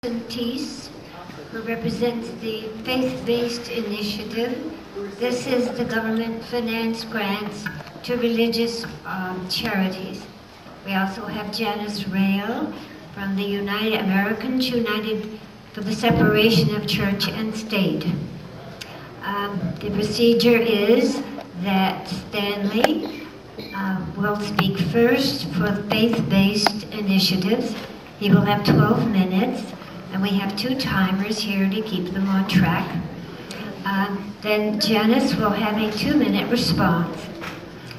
Carlton-Thies, who represents the faith-based initiative. This is the government finance grants to religious charities. We also have Janice Rael from the Americans United for the separation of church and state. The procedure is that Stanley will speak first for faith-based initiatives. He will have 12 minutes, and we have 2 timers here to keep them on track. Then Janice will have a 2-minute response.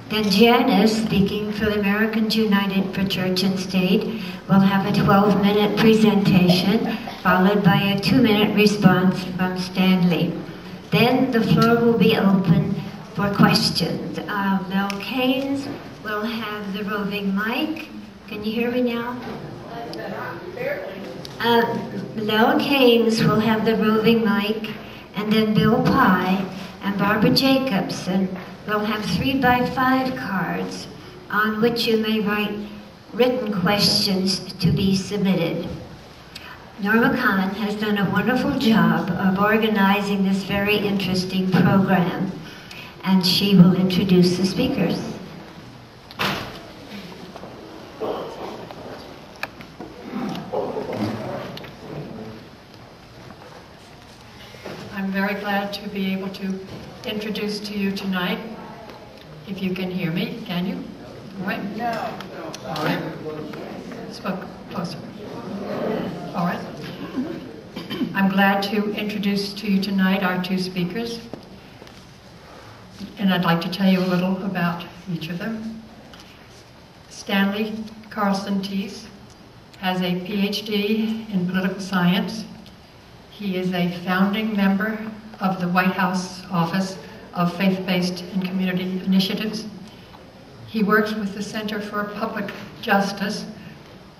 Then Janice, speaking for the Americans United for Church and State, will have a 12-minute presentation, followed by a 2-minute response from Stanley. Then the floor will be open for questions. Mel Keynes will have the roving mic. Can you hear me now? Mel Keynes will have the roving mic, and then Bill Pye and Barbara Jacobson will have 3x5 cards on which you may write written questions to be submitted. Norma Khan has done a wonderful job of organizing this very interesting program, and she will introduce the speakers. I'm very glad to be able to introduce to you tonight, if you can hear me, can you? All right? No. All right. Spoke closer. All right. I'm glad to introduce to you tonight our 2 speakers, and I'd like to tell you a little about each of them. Stanley Carlton-Thies has a PhD in political science. He is a founding member of the White House Office of Faith-Based and Community Initiatives. He works with the Center for Public Justice,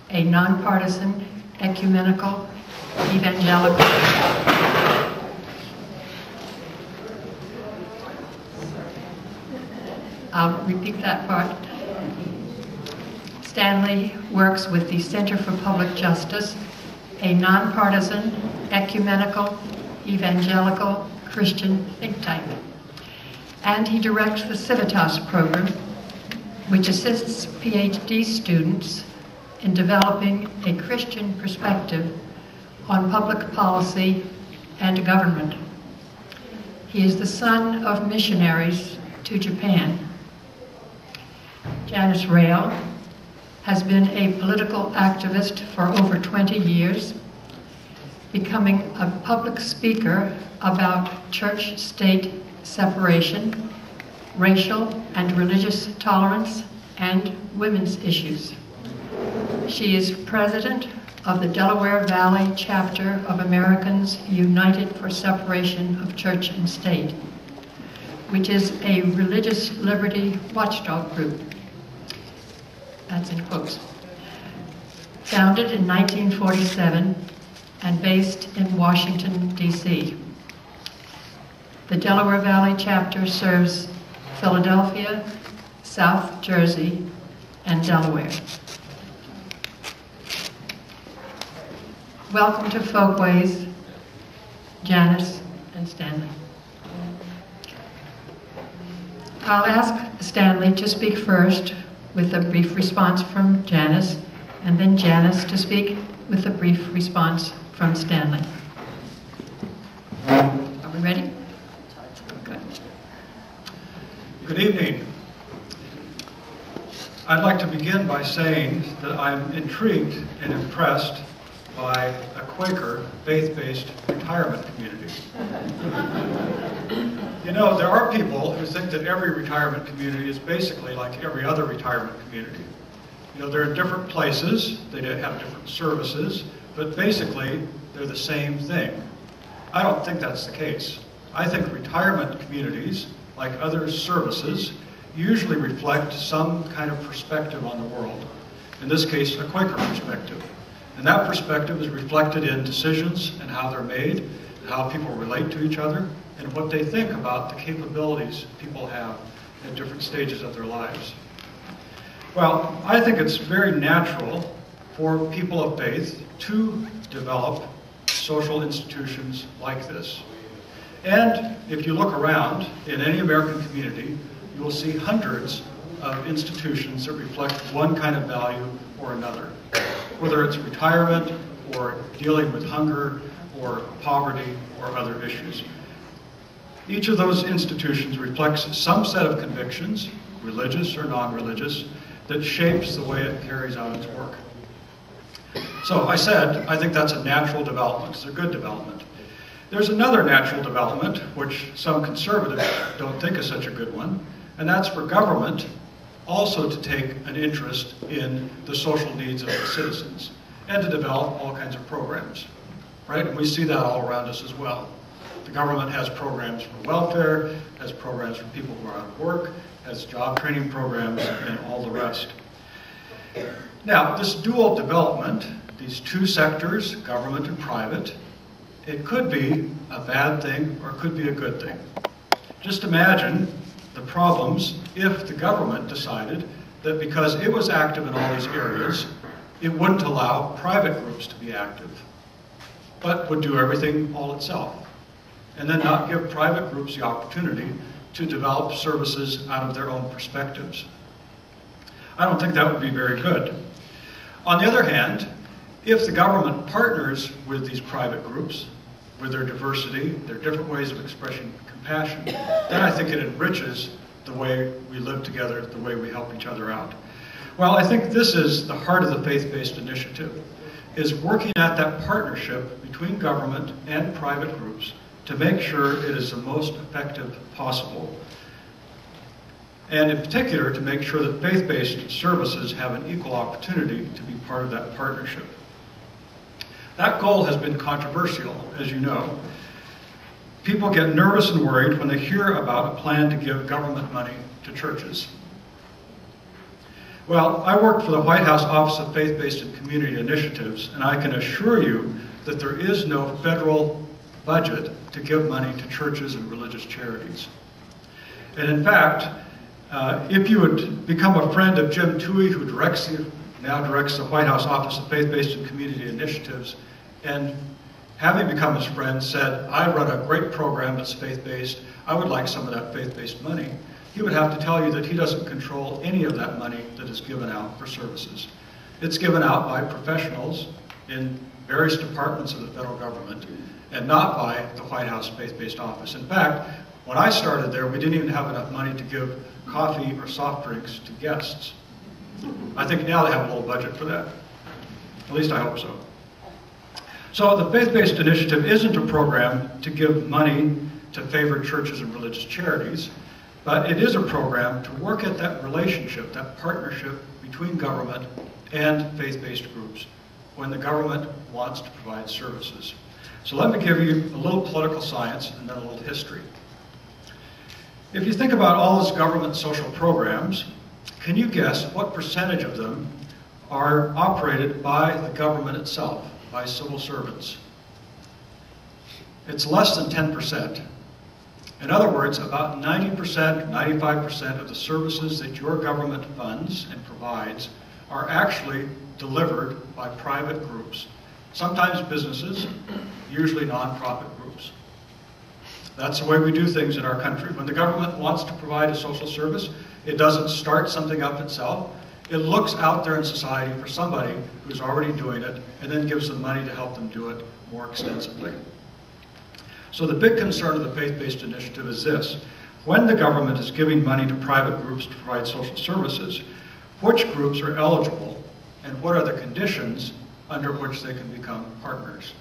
a nonpartisan, ecumenical, evangelical. I'll repeat that part. Stanley works with the Center for Public Justice, a nonpartisan, ecumenical, evangelical Christian think tank. And he directs the Civitas program, which assists PhD students in developing a Christian perspective on public policy and government. He is the son of missionaries to Japan. Janice Rael has been a political activist for over 20 years, becoming a public speaker about church-state separation, racial and religious tolerance, and women's issues. She is president of the Delaware Valley chapter of Americans United for Separation of Church and State, which is a religious liberty watchdog group. That's in quotes. Founded in 1947 and based in Washington, D.C. The Delaware Valley chapter serves Philadelphia, South Jersey, and Delaware. Welcome to Foulkeways, Janice and Stanley. I'll ask Stanley to speak first with a brief response from Janice, and then Janice to speak with a brief response from Stanley. Are we ready? Okay. Good evening. I'd like to begin by saying that I'm intrigued and impressed by a Quaker faith-based retirement community. You know, there are people who think that every retirement community is basically like every other retirement community. You know, they're in different places, they have different services, but basically they're the same thing. I don't think that's the case. I think retirement communities, like other services, usually reflect some kind of perspective on the world. In this case, a Quaker perspective. And that perspective is reflected in decisions and how they're made, and how people relate to each other, and what they think about the capabilities people have at different stages of their lives. Well, I think it's very natural for people of faith to develop social institutions like this. And if you look around in any American community, you will see hundreds of institutions that reflect one kind of value or another, whether it's retirement or dealing with hunger or poverty or other issues. Each of those institutions reflects some set of convictions, religious or non-religious, that shapes the way it carries out its work. So I said, I think that's a natural development. It's a good development. There's another natural development, which some conservatives don't think is such a good one, and that's for government also to take an interest in the social needs of the citizens and to develop all kinds of programs, right? And we see that all around us as well. The government has programs for welfare, has programs for people who are out of work, has job training programs, and all the rest. Now, this dual development, these two sectors, government and private, it could be a bad thing or it could be a good thing. Just imagine the problems if the government decided that because it was active in all these areas, it wouldn't allow private groups to be active, but would do everything all itself, and then not give private groups the opportunity to develop services out of their own perspectives. I don't think that would be very good. On the other hand, if the government partners with these private groups, with their diversity, their different ways of expressing compassion, then I think it enriches the way we live together, the way we help each other out. Well, I think this is the heart of the faith-based initiative, is working at that partnership between government and private groups to make sure it is the most effective possible. And in particular, to make sure that faith-based services have an equal opportunity to be part of that partnership. That goal has been controversial, as you know. People get nervous and worried when they hear about a plan to give government money to churches. Well, I work for the White House Office of Faith-Based and Community Initiatives, and I can assure you that there is no federal budget to give money to churches and religious charities. And in fact, if you would become a friend of Jim Toohey, who now directs the White House Office of Faith-Based and Community Initiatives, and having become his friend said, I run a great program that's faith-based, I would like some of that faith-based money, he would have to tell you that he doesn't control any of that money that is given out for services. It's given out by professionals in various departments of the federal government and not by the White House Faith-Based Office. In fact, when I started there, we didn't even have enough money to give coffee or soft drinks to guests. I think now they have a little budget for that. At least I hope so. So the faith-based initiative isn't a program to give money to favored churches and religious charities, but it is a program to work at that relationship, that partnership between government and faith-based groups when the government wants to provide services. So let me give you a little political science and then a little history. If you think about all those government social programs, can you guess what percentage of them are operated by the government itself, by civil servants? It's less than 10%. In other words, about 90%, 95% of the services that your government funds and provides are actually delivered by private groups. Sometimes businesses, usually nonprofit groups. That's the way we do things in our country. When the government wants to provide a social service, it doesn't start something up itself. It looks out there in society for somebody who's already doing it and then gives them money to help them do it more extensively. So the big concern of the faith-based initiative is this. When the government is giving money to private groups to provide social services, which groups are eligible and what are the conditions under which they can become partners?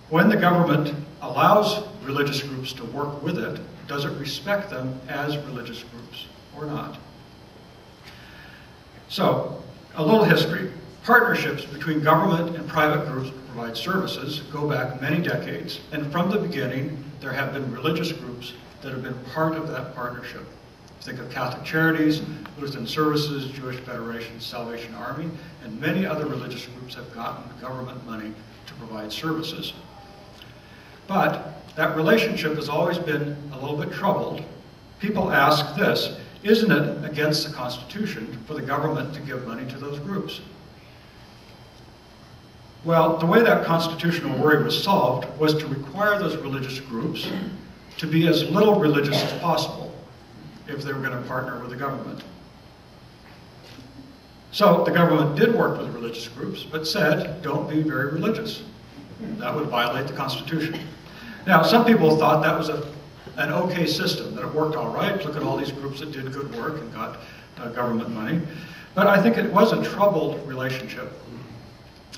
When the government allows religious groups to work with it, does it respect them as religious groups or not? So, a little history. Partnerships between government and private groups to provide services go back many decades, and from the beginning, there have been religious groups that have been part of that partnership. Think of Catholic Charities, Lutheran Services, Jewish Federation, Salvation Army, and many other religious groups have gotten government money to provide services. But that relationship has always been a little bit troubled. People ask this, isn't it against the Constitution for the government to give money to those groups? Well, the way that constitutional worry was solved was to require those religious groups to be as little religious as possible if they were going to partner with the government. So the government did work with religious groups, but said, don't be very religious. That would violate the Constitution. Now, some people thought that was an okay system, that it worked all right. Look at all these groups that did good work and got government money. But I think it was a troubled relationship.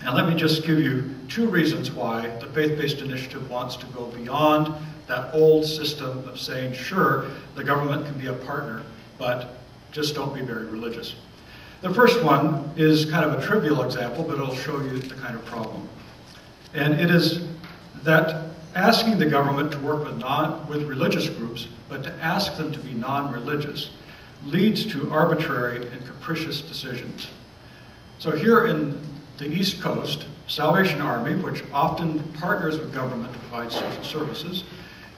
And let me just give you two reasons why the faith-based initiative wants to go beyond that old system of saying, sure, the government can be a partner, but just don't be very religious. The first one is kind of a trivial example, but it'll show you the kind of problem. And it is that asking the government to work with religious groups, but to ask them to be non-religious, leads to arbitrary and capricious decisions. So here in the East Coast, Salvation Army, which often partners with government to provide social services,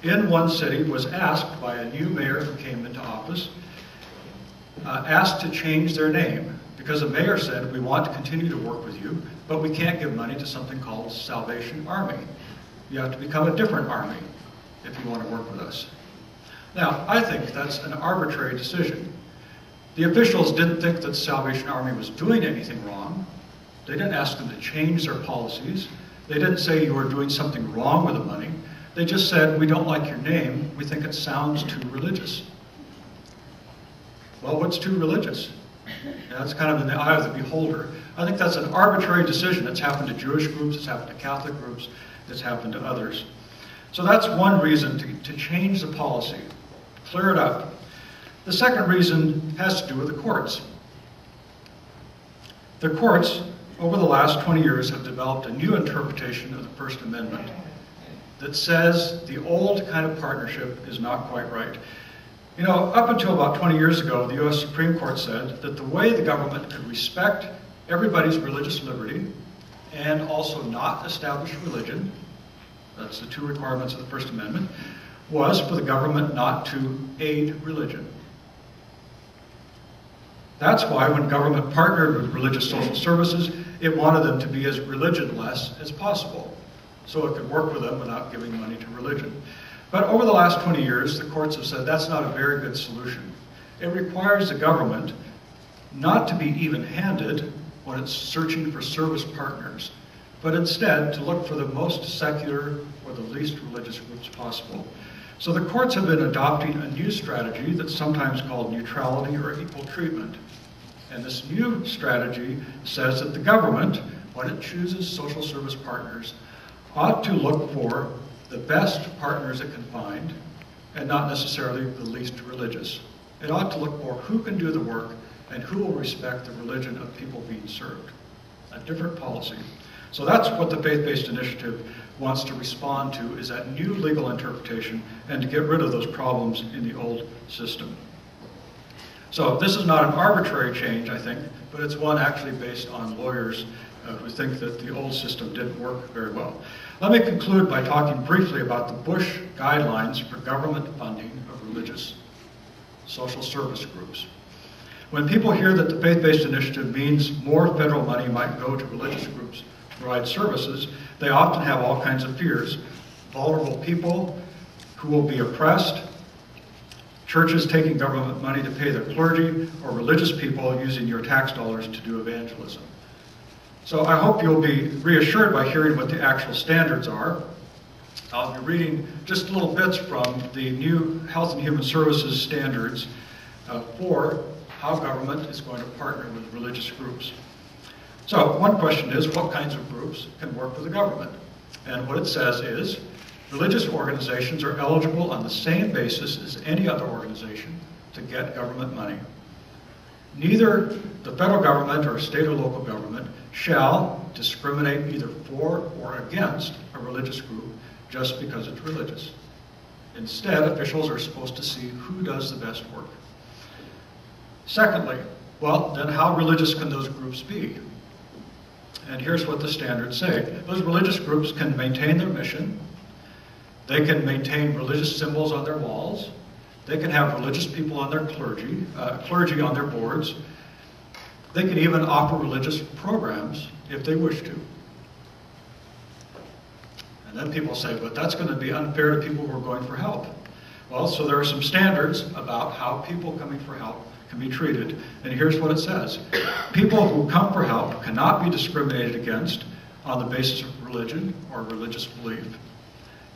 in one city was asked by a new mayor who came into office, asked to change their name because the mayor said, we want to continue to work with you, but we can't give money to something called Salvation Army. You have to become a different army if you want to work with us. Now, I think that's an arbitrary decision. The officials didn't think that the Salvation Army was doing anything wrong. They didn't ask them to change their policies. They didn't say you were doing something wrong with the money. They just said, we don't like your name. We think it sounds too religious. Well, what's too religious? That's kind of in the eye of the beholder. I think that's an arbitrary decision. It's happened to Jewish groups, it's happened to Catholic groups, it's happened to others. So that's one reason to change the policy, clear it up. The second reason has to do with the courts. The courts, over the last 20 years, have developed a new interpretation of the First Amendment that says the old kind of partnership is not quite right. You know, up until about 20 years ago, the U.S. Supreme Court said that the way the government could respect everybody's religious liberty and also not establish religion, that's the two requirements of the First Amendment, was for the government not to aid religion. That's why when government partnered with religious social services, it wanted them to be as religionless as possible, so it could work with them without giving money to religion. But over the last 20 years, the courts have said that's not a very good solution. It requires the government not to be even-handed when it's searching for service partners, but instead to look for the most secular or the least religious groups possible. So the courts have been adopting a new strategy that's sometimes called neutrality or equal treatment. And this new strategy says that the government, when it chooses social service partners, ought to look for the best partners it can find, and not necessarily the least religious. It ought to look for who can do the work and who will respect the religion of people being served. A different policy. So that's what the faith-based initiative wants to respond to, is that new legal interpretation and to get rid of those problems in the old system. So this is not an arbitrary change, I think, but it's one actually based on lawyers who think that the old system didn't work very well. Let me conclude by talking briefly about the Bush guidelines for government funding of religious social service groups. When people hear that the faith-based initiative means more federal money might go to religious groups to provide services, they often have all kinds of fears. Vulnerable people who will be oppressed, churches taking government money to pay their clergy, or religious people using your tax dollars to do evangelism. So I hope you'll be reassured by hearing what the actual standards are. I'll be reading just little bits from the new Health and Human Services standards for how government is going to partner with religious groups. So one question is, what kinds of groups can work with the government? And what it says is, religious organizations are eligible on the same basis as any other organization to get government money. Neither the federal government or state or local government shall discriminate either for or against a religious group just because it's religious. Instead, officials are supposed to see who does the best work. Secondly, well, then how religious can those groups be? And here's what the standards say. Those religious groups can maintain their mission. They can maintain religious symbols on their walls. They can have religious people on their clergy on their boards. They can even offer religious programs if they wish to. And then people say, but that's going to be unfair to people who are going for help. Well, so there are some standards about how people coming for help can be treated. And here's what it says. People who come for help cannot be discriminated against on the basis of religion or religious belief.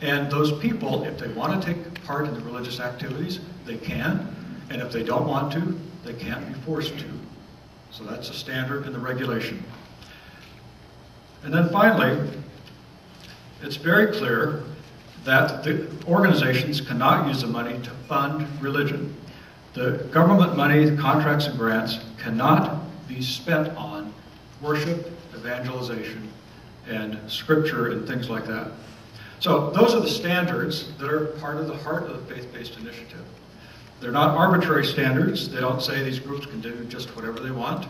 And those people, if they want to take part in the religious activities, they can. And if they don't want to, they can't be forced to. So that's a standard in the regulation. And then finally, it's very clear that the organizations cannot use the money to fund religion. The government money, the contracts and grants cannot be spent on worship, evangelization, and scripture and things like that. So those are the standards that are part of the heart of the faith-based initiative. They're not arbitrary standards. They don't say these groups can do just whatever they want,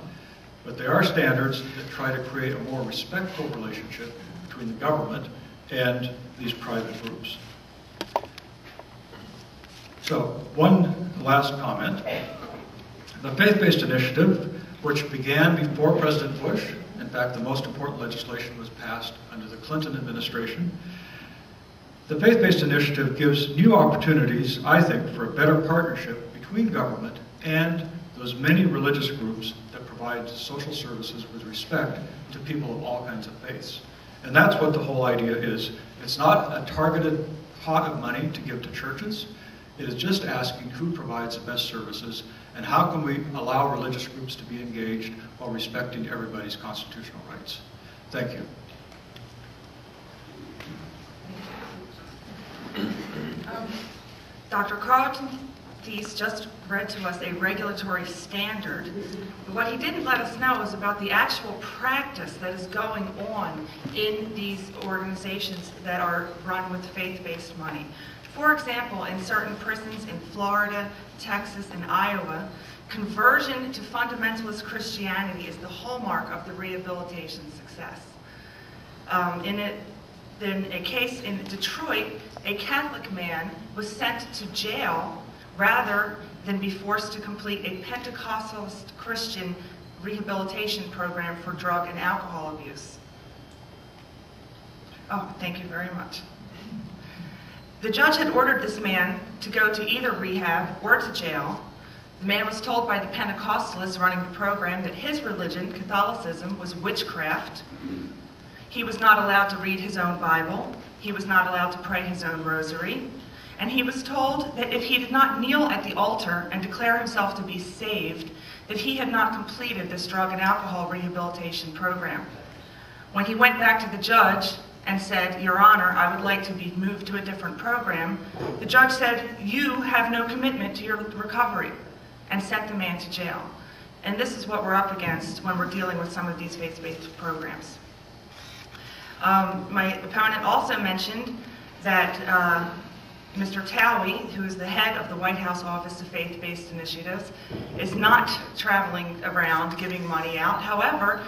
but they are standards that try to create a more respectful relationship between the government and these private groups. So one last comment. The faith-based initiative, which began before President Bush, in fact, the most important legislation was passed under the Clinton administration. The faith-based initiative gives new opportunities, I think, for a better partnership between government and those many religious groups that provide social services with respect to people of all kinds of faiths. And that's what the whole idea is. It's not a targeted pot of money to give to churches. It is just asking who provides the best services and how can we allow religious groups to be engaged while respecting everybody's constitutional rights. Thank you. Dr. Carlton-Thies just read to us a regulatory standard. What he didn't let us know is about the actual practice that is going on in these organizations that are run with faith-based money. For example, in certain prisons in Florida, Texas, and Iowa, conversion to fundamentalist Christianity is the hallmark of the rehabilitation success. In a case in Detroit, a Catholic man was sent to jail rather than be forced to complete a Pentecostalist Christian rehabilitation program for drug and alcohol abuse. Oh, thank you very much. The judge had ordered this man to go to either rehab or to jail. The man was told by the Pentecostalists running the program that his religion, Catholicism, was witchcraft. He was not allowed to read his own Bible. He was not allowed to pray his own rosary. And he was told that if he did not kneel at the altar and declare himself to be saved, that he had not completed this drug and alcohol rehabilitation program. When he went back to the judge and said, "Your Honor, I would like to be moved to a different program," the judge said, "You have no commitment to your recovery," and sent the man to jail. And this is what we're up against when we're dealing with some of these faith-based programs. My opponent also mentioned that Mr. Towie, who is the head of the White House Office of Faith-Based Initiatives, is not traveling around giving money out. However,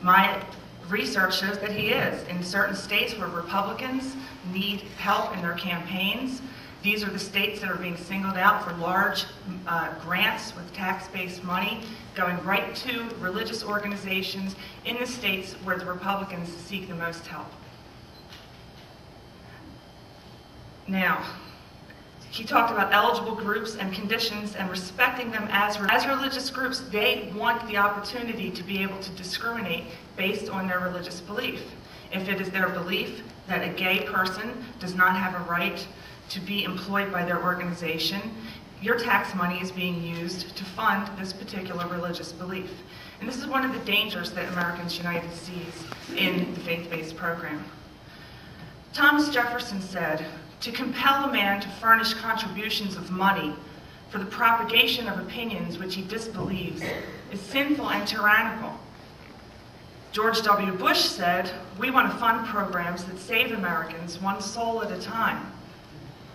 my research shows that he is. In certain states where Republicans need help in their campaigns, these are the states that are being singled out for large grants with tax-based money going right to religious organizations in the states where the Republicans seek the most help. Now, he talked about eligible groups and conditions and respecting them as religious groups. They want the opportunity to be able to discriminate based on their religious belief. If it is their belief that a gay person does not have a right to be employed by their organization, your tax money is being used to fund this particular religious belief. And this is one of the dangers that Americans United sees in the faith-based program. Thomas Jefferson said, "To compel a man to furnish contributions of money for the propagation of opinions which he disbelieves is sinful and tyrannical." George W. Bush said, "We want to fund programs that save Americans one soul at a time."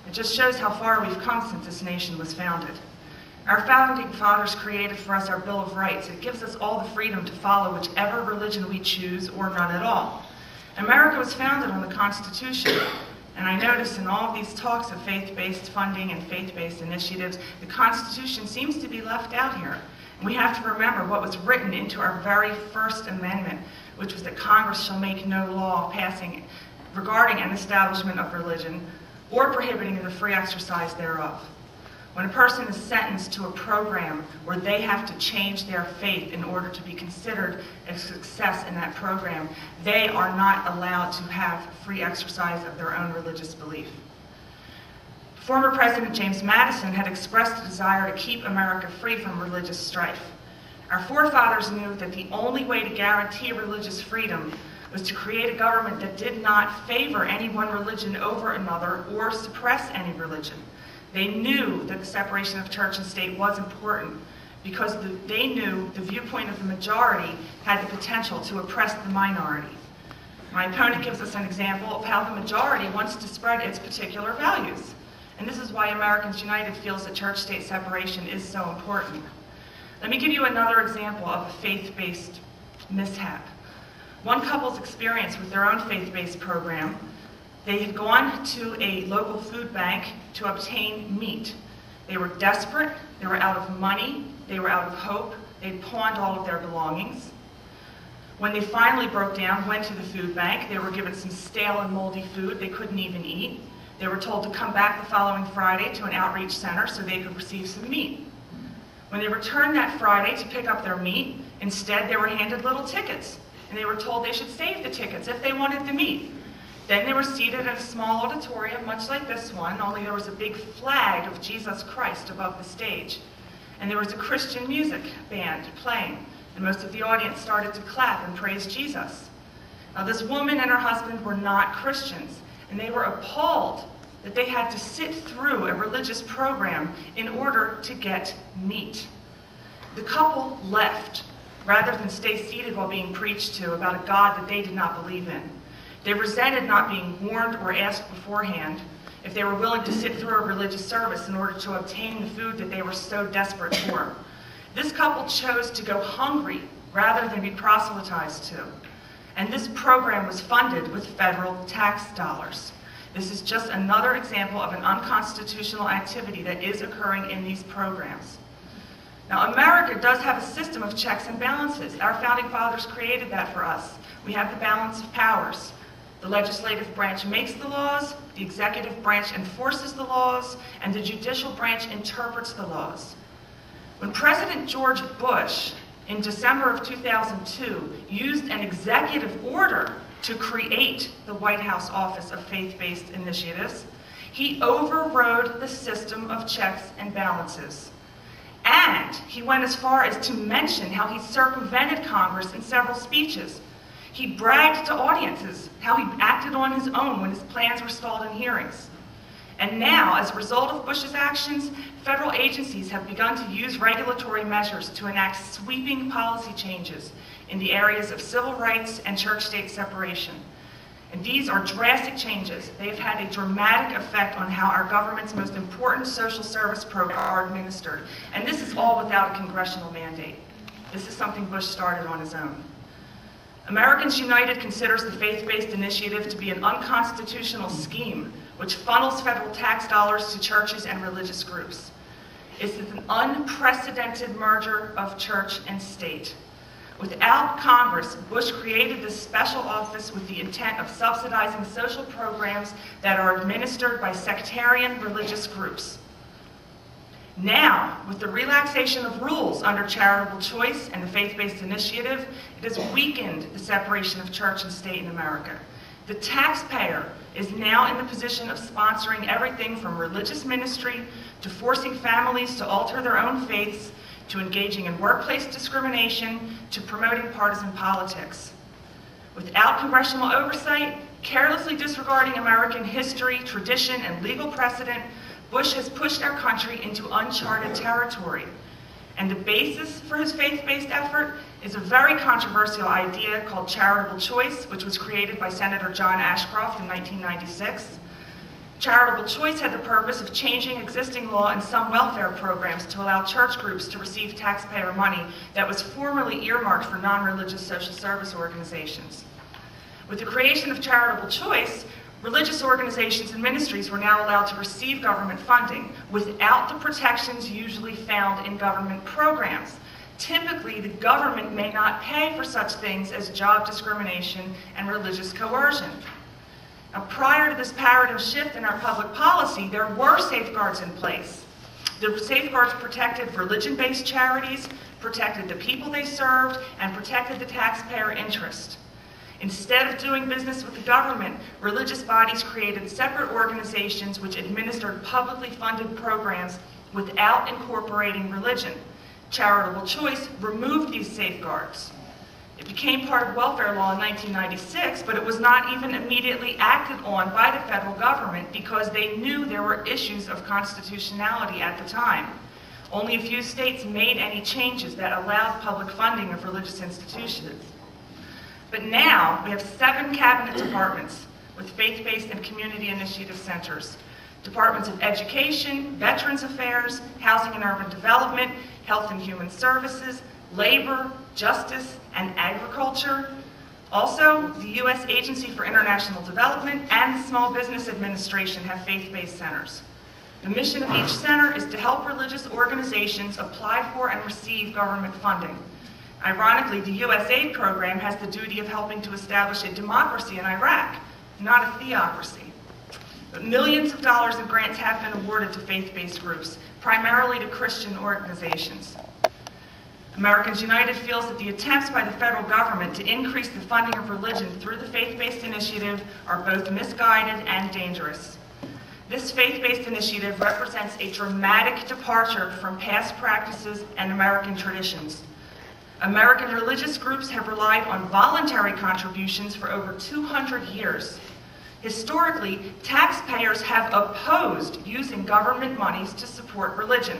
It just shows how far we've come since this nation was founded. Our founding fathers created for us our Bill of Rights. It gives us all the freedom to follow whichever religion we choose or none at all. America was founded on the Constitution. And I notice in all of these talks of faith-based funding and faith-based initiatives, the Constitution seems to be left out here. And we have to remember what was written into our very first amendment, which was that Congress shall make no law passing regarding an establishment of religion or prohibiting the free exercise thereof. When a person is sentenced to a program where they have to change their faith in order to be considered a success in that program, they are not allowed to have free exercise of their own religious belief. Former President James Madison had expressed a desire to keep America free from religious strife. Our forefathers knew that the only way to guarantee religious freedom was to create a government that did not favor any one religion over another or suppress any religion. They knew that the separation of church and state was important because they knew the viewpoint of the majority had the potential to oppress the minority. My opponent gives us an example of how the majority wants to spread its particular values. And this is why Americans United feels that church-state separation is so important. Let me give you another example of a faith-based mishap. One couple's experience with their own faith-based program, they had gone to a local food bank to obtain meat. They were desperate, they were out of money, they were out of hope, they'd pawned all of their belongings. When they finally broke down, went to the food bank, they were given some stale and moldy food they couldn't even eat. They were told to come back the following Friday to an outreach center so they could receive some meat. When they returned that Friday to pick up their meat, instead they were handed little tickets, and they were told they should save the tickets if they wanted the meat. Then they were seated in a small auditorium, much like this one, only there was a big flag of Jesus Christ above the stage. And there was a Christian music band playing, and most of the audience started to clap and praise Jesus. Now this woman and her husband were not Christians, and they were appalled that they had to sit through a religious program in order to get meat. The couple left, rather than stay seated while being preached to about a God that they did not believe in. They resented not being warned or asked beforehand if they were willing to sit through a religious service in order to obtain the food that they were so desperate for. This couple chose to go hungry rather than be proselytized to. And this program was funded with federal tax dollars. This is just another example of an unconstitutional activity that is occurring in these programs. Now, America does have a system of checks and balances. Our founding fathers created that for us. We have the balance of powers. The legislative branch makes the laws, the executive branch enforces the laws, and the judicial branch interprets the laws. When President George Bush, in December of 2002, used an executive order to create the White House Office of Faith-Based Initiatives, he overrode the system of checks and balances. And he went as far as to mention how he circumvented Congress in several speeches. He bragged to audiences how he acted on his own when his plans were stalled in hearings. And now, as a result of Bush's actions, federal agencies have begun to use regulatory measures to enact sweeping policy changes in the areas of civil rights and church-state separation. And these are drastic changes. They've had a dramatic effect on how our government's most important social service programs are administered. And this is all without a congressional mandate. This is something Bush started on his own. Americans United considers the faith-based initiative to be an unconstitutional scheme which funnels federal tax dollars to churches and religious groups. It's an unprecedented merger of church and state. Without Congress, Bush created this special office with the intent of subsidizing social programs that are administered by sectarian religious groups. Now, with the relaxation of rules under charitable choice and the faith-based initiative, it has weakened the separation of church and state in America. The taxpayer is now in the position of sponsoring everything from religious ministry to forcing families to alter their own faiths, to engaging in workplace discrimination, to promoting partisan politics. Without congressional oversight, carelessly disregarding American history, tradition, and legal precedent, Bush has pushed our country into uncharted territory. And the basis for his faith-based effort is a very controversial idea called charitable choice, which was created by Senator John Ashcroft in 1996. Charitable choice had the purpose of changing existing law and some welfare programs to allow church groups to receive taxpayer money that was formerly earmarked for non-religious social service organizations. With the creation of charitable choice, religious organizations and ministries were now allowed to receive government funding without the protections usually found in government programs. Typically, the government may not pay for such things as job discrimination and religious coercion. Now, prior to this paradigm shift in our public policy, there were safeguards in place. The safeguards protected religion-based charities, protected the people they served, and protected the taxpayer interest. Instead of doing business with the government, religious bodies created separate organizations which administered publicly funded programs without incorporating religion. Charitable Choice removed these safeguards. It became part of welfare law in 1996, but it was not even immediately acted on by the federal government because they knew there were issues of constitutionality at the time. Only a few states made any changes that allowed public funding of religious institutions. But now we have 7 cabinet departments with faith-based and community initiative centers. Departments of Education, Veterans Affairs, Housing and Urban Development, Health and Human Services, Labor, Justice, and Agriculture. Also, the U.S. Agency for International Development and the Small Business Administration have faith-based centers. The mission of each center is to help religious organizations apply for and receive government funding. Ironically, the USAID program has the duty of helping to establish a democracy in Iraq, not a theocracy. But millions of dollars in grants have been awarded to faith-based groups, primarily to Christian organizations. Americans United feels that the attempts by the federal government to increase the funding of religion through the faith-based initiative are both misguided and dangerous. This faith-based initiative represents a dramatic departure from past practices and American traditions. American religious groups have relied on voluntary contributions for over 200 years. Historically, taxpayers have opposed using government monies to support religion.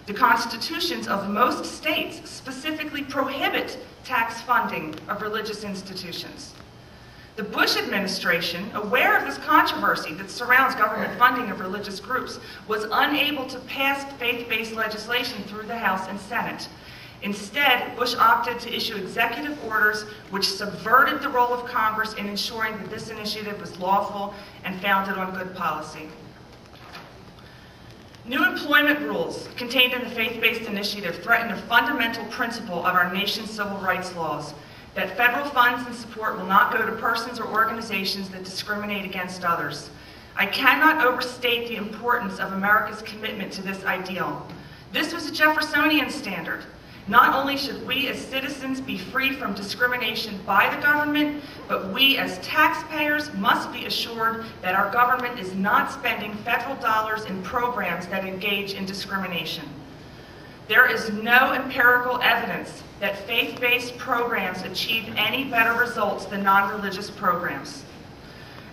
The constitutions of most states specifically prohibit tax funding of religious institutions. The Bush administration, aware of this controversy that surrounds government funding of religious groups, was unable to pass faith-based legislation through the House and Senate. Instead, Bush opted to issue executive orders which subverted the role of Congress in ensuring that this initiative was lawful and founded on good policy. New employment rules contained in the faith-based initiative threaten a fundamental principle of our nation's civil rights laws, that federal funds and support will not go to persons or organizations that discriminate against others. I cannot overstate the importance of America's commitment to this ideal. This was a Jeffersonian standard. Not only should we as citizens be free from discrimination by the government, but we as taxpayers must be assured that our government is not spending federal dollars in programs that engage in discrimination. There is no empirical evidence that faith-based programs achieve any better results than non-religious programs.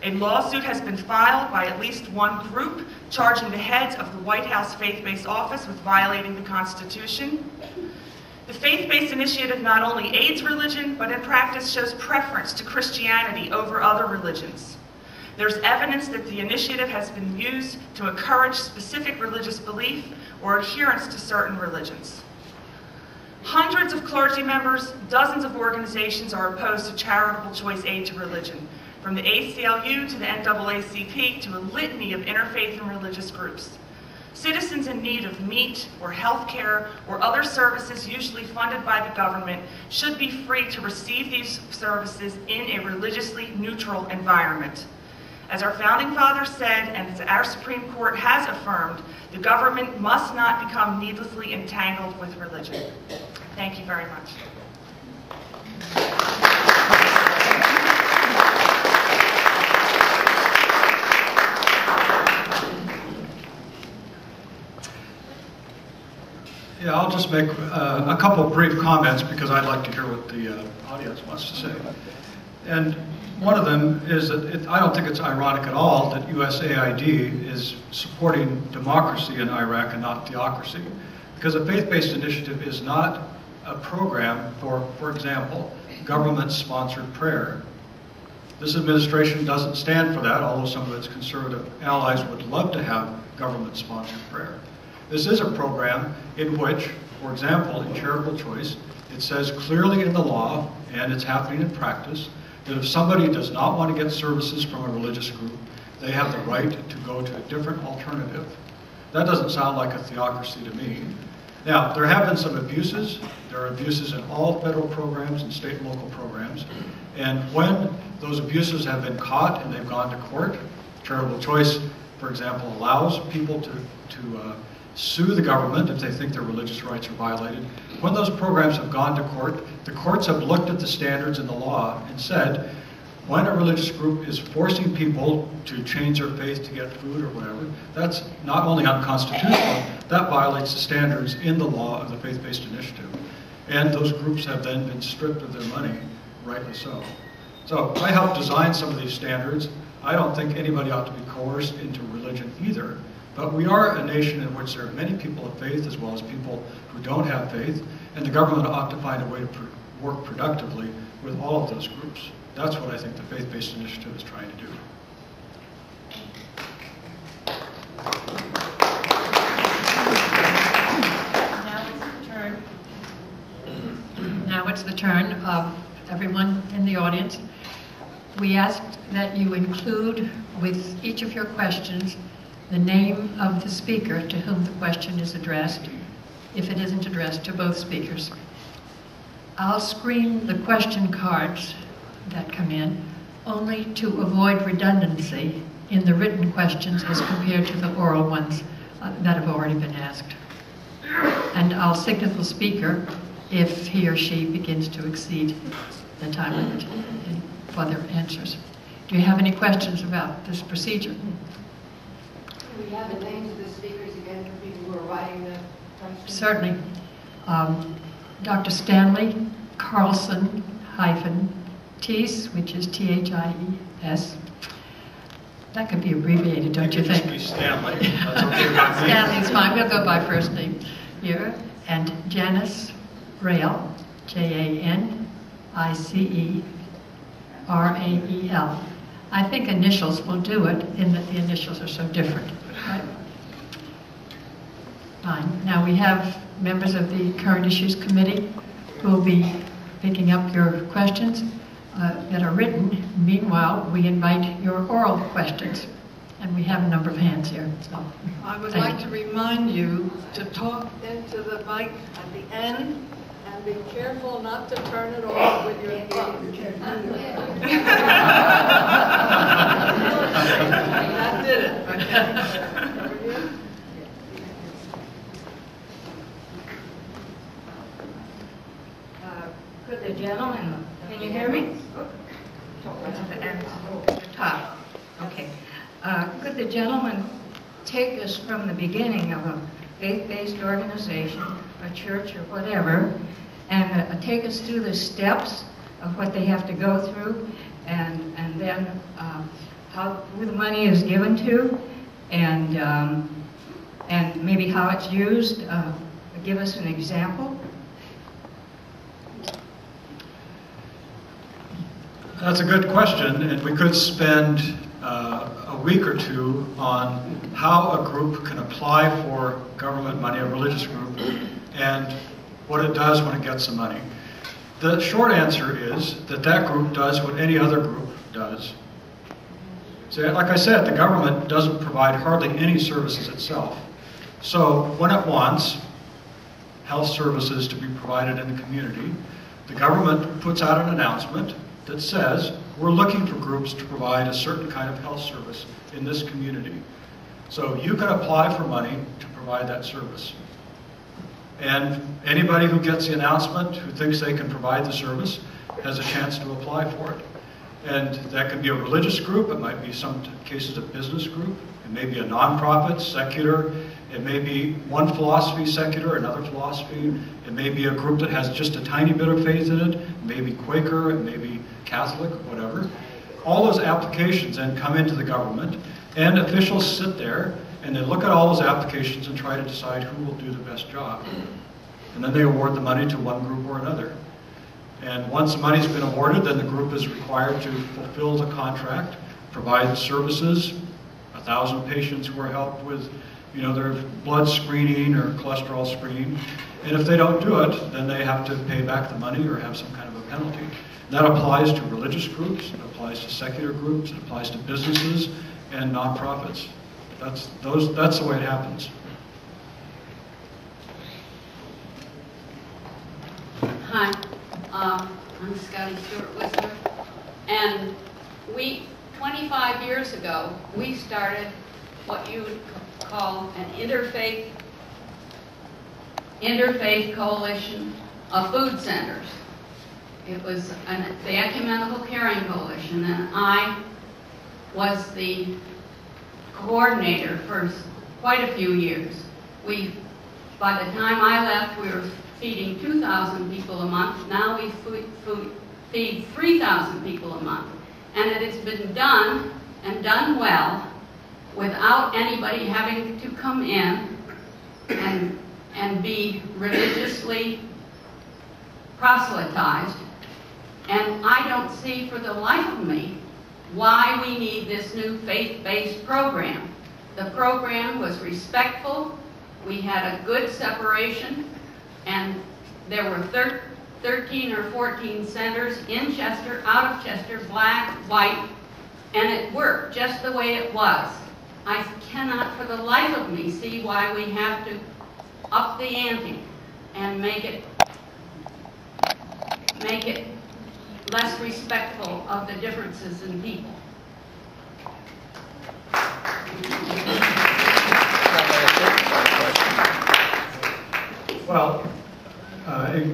A lawsuit has been filed by at least one group charging the heads of the White House faith-based office with violating the Constitution. The faith-based initiative not only aids religion, but in practice shows preference to Christianity over other religions. There's evidence that the initiative has been used to encourage specific religious belief or adherence to certain religions. Hundreds of clergy members, dozens of organizations are opposed to charitable choice aid to religion, from the ACLU to the NAACP to a litany of interfaith and religious groups. Citizens in need of meat or health care or other services usually funded by the government should be free to receive these services in a religiously neutral environment. As our founding fathers said, and as our Supreme Court has affirmed, the government must not become needlessly entangled with religion. Thank you very much. Yeah, I'll just make a couple of brief comments because I'd like to hear what the audience wants to say. And one of them is that I don't think it's ironic at all that USAID is supporting democracy in Iraq and not theocracy, because a faith-based initiative is not a program for example, government-sponsored prayer. This administration doesn't stand for that, although some of its conservative allies would love to have government-sponsored prayer. This is a program in which, for example, in charitable choice, it says clearly in the law, and it's happening in practice, that if somebody does not want to get services from a religious group, they have the right to go to a different alternative. That doesn't sound like a theocracy to me. Now, there have been some abuses. There are abuses in all federal programs and state and local programs. And when those abuses have been caught and they've gone to court, Charitable Choice, for example, allows people to sue the government if they think their religious rights are violated. When those programs have gone to court, the courts have looked at the standards in the law and said, when a religious group is forcing people to change their faith to get food or whatever, that's not only unconstitutional, that violates the standards in the law of the faith-based initiative. And those groups have then been stripped of their money, rightly so. So I helped design some of these standards. I don't think anybody ought to be coerced into religion either. But we are a nation in which there are many people of faith as well as people who don't have faith, and the government ought to find a way to work productively with all of those groups. That's what I think the faith-based initiative is trying to do. Now it's the turn of everyone in the audience. We ask that you include with each of your questions the name of the speaker to whom the question is addressed, if it isn't addressed to both speakers. I'll screen the question cards that come in only to avoid redundancy in the written questions as compared to the oral ones that have already been asked. And I'll signal the speaker if he or she begins to exceed the time limit for their answers. Do you have any questions about this procedure? Do we have the names of the speakers again for people who are writing the questions? Certainly. Dr. Stanley Carlton-Thies, which is Thies. That could be abbreviated, don't you think? It could just be Stanley. That's okay with me. Stanley's fine. We'll go by first name here. And Janice Rael, Janice-Rael. I think initials will do it in that the initials are so different. Right? Fine. Now we have members of the Current Issues Committee who will be picking up your questions that are written. Meanwhile, we invite your oral questions. And we have a number of hands here. So, I would like to remind you to talk into the mic at the end and be careful not to turn it off with your thumb. That did it. Could the gentleman, can you hear me? At the end. Top. Okay. Could the gentleman take us from the beginning of a faith-based organization, a church or whatever, and take us through the steps of what they have to go through, and then who the money is given to, and maybe how it's used? Give us an example. That's a good question, and we could spend a week or two on how a group can apply for government money, a religious group, and what it does when it gets the money. The short answer is that that group does what any other group does. So, like I said, the government doesn't provide hardly any services itself. So when it wants health services to be provided in the community, the government puts out an announcement that says, we're looking for groups to provide a certain kind of health service in this community. So you can apply for money to provide that service. And anybody who gets the announcement, who thinks they can provide the service, has a chance to apply for it. And that can be a religious group, it might be some cases a business group, it may be a nonprofit, secular, it may be one philosophy secular, another philosophy, it may be a group that has just a tiny bit of faith in it, it may be Quaker, it may be Catholic, whatever. All those applications then come into the government, and officials sit there and they look at all those applications and try to decide who will do the best job. And then they award the money to one group or another. And once the money's been awarded, then the group is required to fulfill the contract, provide services, 1,000 patients who are helped with, their blood screening or cholesterol screening. And if they don't do it, then they have to pay back the money or have some kind of a penalty. And that applies to religious groups, it applies to secular groups, it applies to businesses and nonprofits. That's the way it happens. Hi, I'm Scotty Stewart Whistler, and 25 years ago, we started what you would call an interfaith coalition of food centers. It was the Ecumenical Caring Coalition, and I was the coordinator for quite a few years. By the time I left, we were feeding 2,000 people a month. Now we feed 3,000 people a month. And it has been done, and done well, without anybody having to come in and be religiously proselytized. And I don't see for the life of me why we need this new faith-based program. The program was respectful. We had a good separation, and there were 13 or 14 centers in Chester, out of Chester, black, white, and it worked just the way it was. I cannot for the life of me see why we have to up the ante and make it less respectful of the differences in people. Well,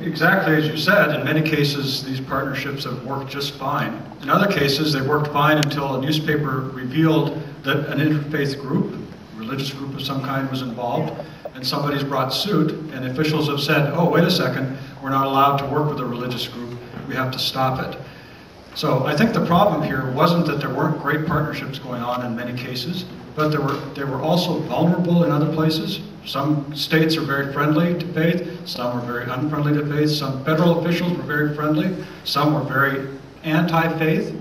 exactly as you said, in many cases these partnerships have worked just fine. In other cases they worked fine until a newspaper revealed that an interfaith group, a religious group of some kind, was involved, and somebody's brought suit, and officials have said, oh, wait a second, we're not allowed to work with a religious group, we have to stop it. So I think the problem here wasn't that there weren't great partnerships going on in many cases, but they were also vulnerable in other places. Some states are very friendly to faith, some are very unfriendly to faith, some federal officials were very friendly, some were very anti-faith.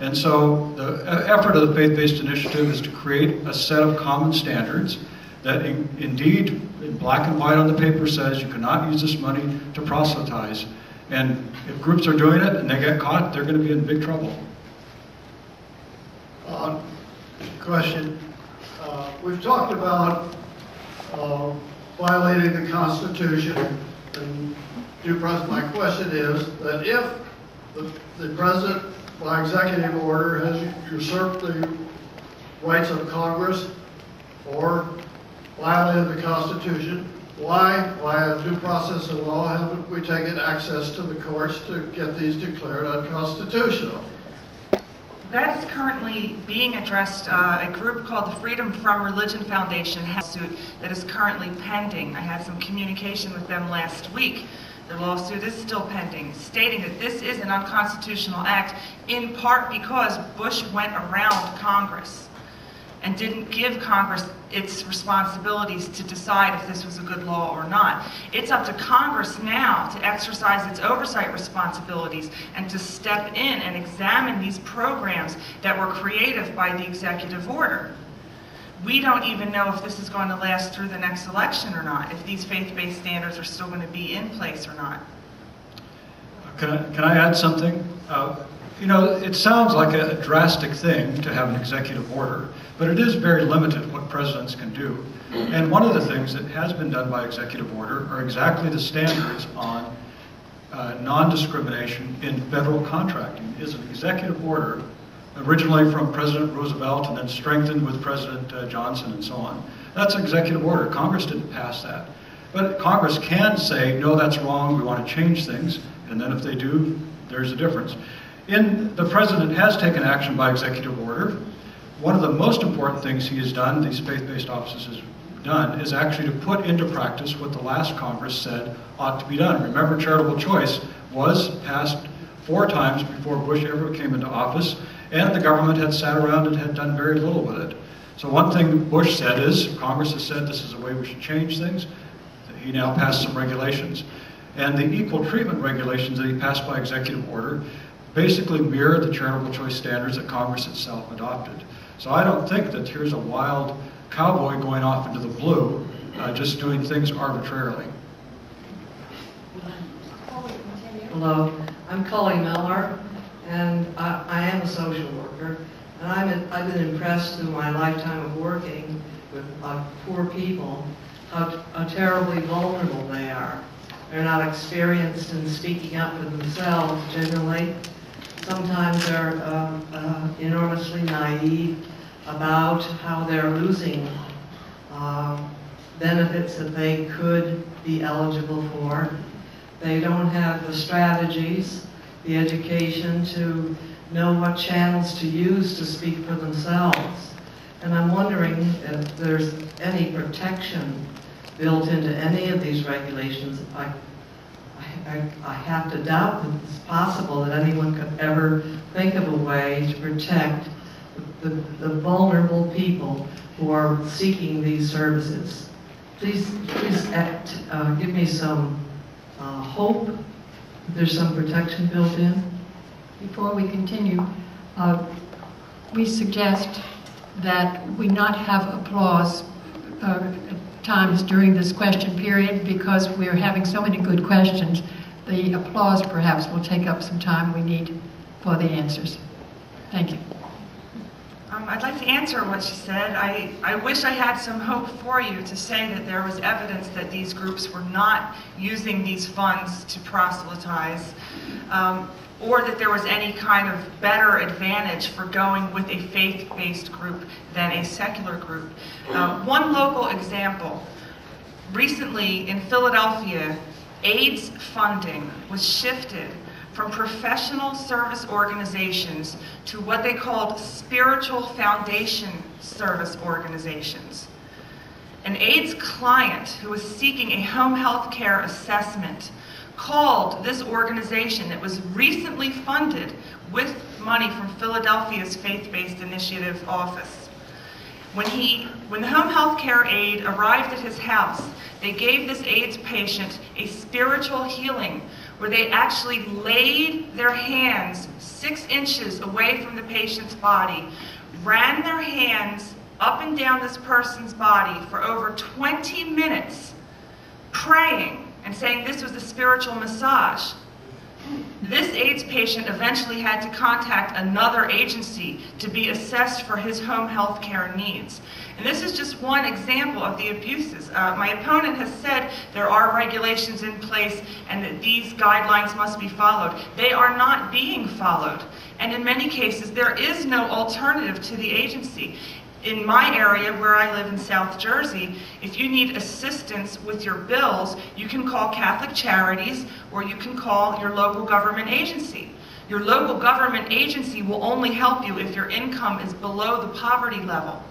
And so the effort of the faith-based initiative is to create a set of common standards that indeed, in black and white on the paper, says you cannot use this money to proselytize. And if groups are doing it and they get caught, they're going to be in big trouble. Question. We've talked about violating the Constitution, and my question is that if the President, by executive order, has usurped the rights of Congress or violated the Constitution, why, via due process of law, haven't we taken access to the courts to get these declared unconstitutional? That is currently being addressed. A group called the Freedom from Religion Foundation has a lawsuit that is currently pending. I had some communication with them last week. The lawsuit is still pending, stating that this is an unconstitutional act in part because Bush went around Congress and didn't give Congress its responsibilities to decide if this was a good law or not. It's up to Congress now to exercise its oversight responsibilities and to step in and examine these programs that were created by the executive order. We don't even know if this is going to last through the next election or not, if these faith-based standards are still going to be in place or not. Can I add something? You know, it sounds like a drastic thing to have an executive order, but it is very limited what presidents can do. And one of the things that has been done by executive order are exactly the standards on non-discrimination in federal contracting. Is an executive order originally from President Roosevelt and then strengthened with President Johnson and so on. That's an executive order. Congress didn't pass that. But Congress can say, no, that's wrong, we want to change things, and then if they do, there's a difference. The President has taken action by executive order. One of the most important things he has done, these faith-based offices have done, is actually to put into practice what the last Congress said ought to be done. Remember, charitable choice was passed 4 times before Bush ever came into office, and the government had sat around and had done very little with it. So one thing Bush said is, Congress has said this is the way we should change things. He now passed some regulations. And the equal treatment regulations that he passed by executive order basically mirror the charitable choice standards that Congress itself adopted. So I don't think that here's a wild cowboy going off into the blue, just doing things arbitrarily. Hello, I'm Cully Miller, and I am a social worker. And I've been impressed through my lifetime of working with poor people, how terribly vulnerable they are. They're not experienced in speaking up for themselves generally. Sometimes they're enormously naive about how they're losing benefits that they could be eligible for. They don't have the strategies, the education to know what channels to use to speak for themselves. And I'm wondering if there's any protection built into any of these regulations. I have to doubt that it's possible that anyone could ever think of a way to protect the vulnerable people who are seeking these services. Please give me some hope that there's some protection built in. Before we continue, we suggest that we not have applause times during this question period because we're having so many good questions. The applause perhaps will take up some time we need for the answers. Thank you. I'd like to answer what she said. I wish I had some hope for you to say that there was evidence that these groups were not using these funds to proselytize, or that there was any kind of better advantage for going with a faith-based group than a secular group. One local example, recently in Philadelphia, AIDS funding was shifted from professional service organizations to what they called spiritual foundation service organizations. An AIDS client who was seeking a home health care assessment called this organization that was recently funded with money from Philadelphia's Faith-Based Initiative office. When the home health care aide arrived at his house, they gave this AIDS patient a spiritual healing where they actually laid their hands 6 inches away from the patient's body, ran their hands up and down this person's body for over 20 minutes, praying and saying this was a spiritual massage. This AIDS patient eventually had to contact another agency to be assessed for his home health care needs. And this is just one example of the abuses. My opponent has said there are regulations in place and that these guidelines must be followed. They are not being followed. And in many cases, there is no alternative to the agency. In my area, where I live in South Jersey, if you need assistance with your bills, you can call Catholic Charities or you can call your local government agency. Your local government agency will only help you if your income is below the poverty level.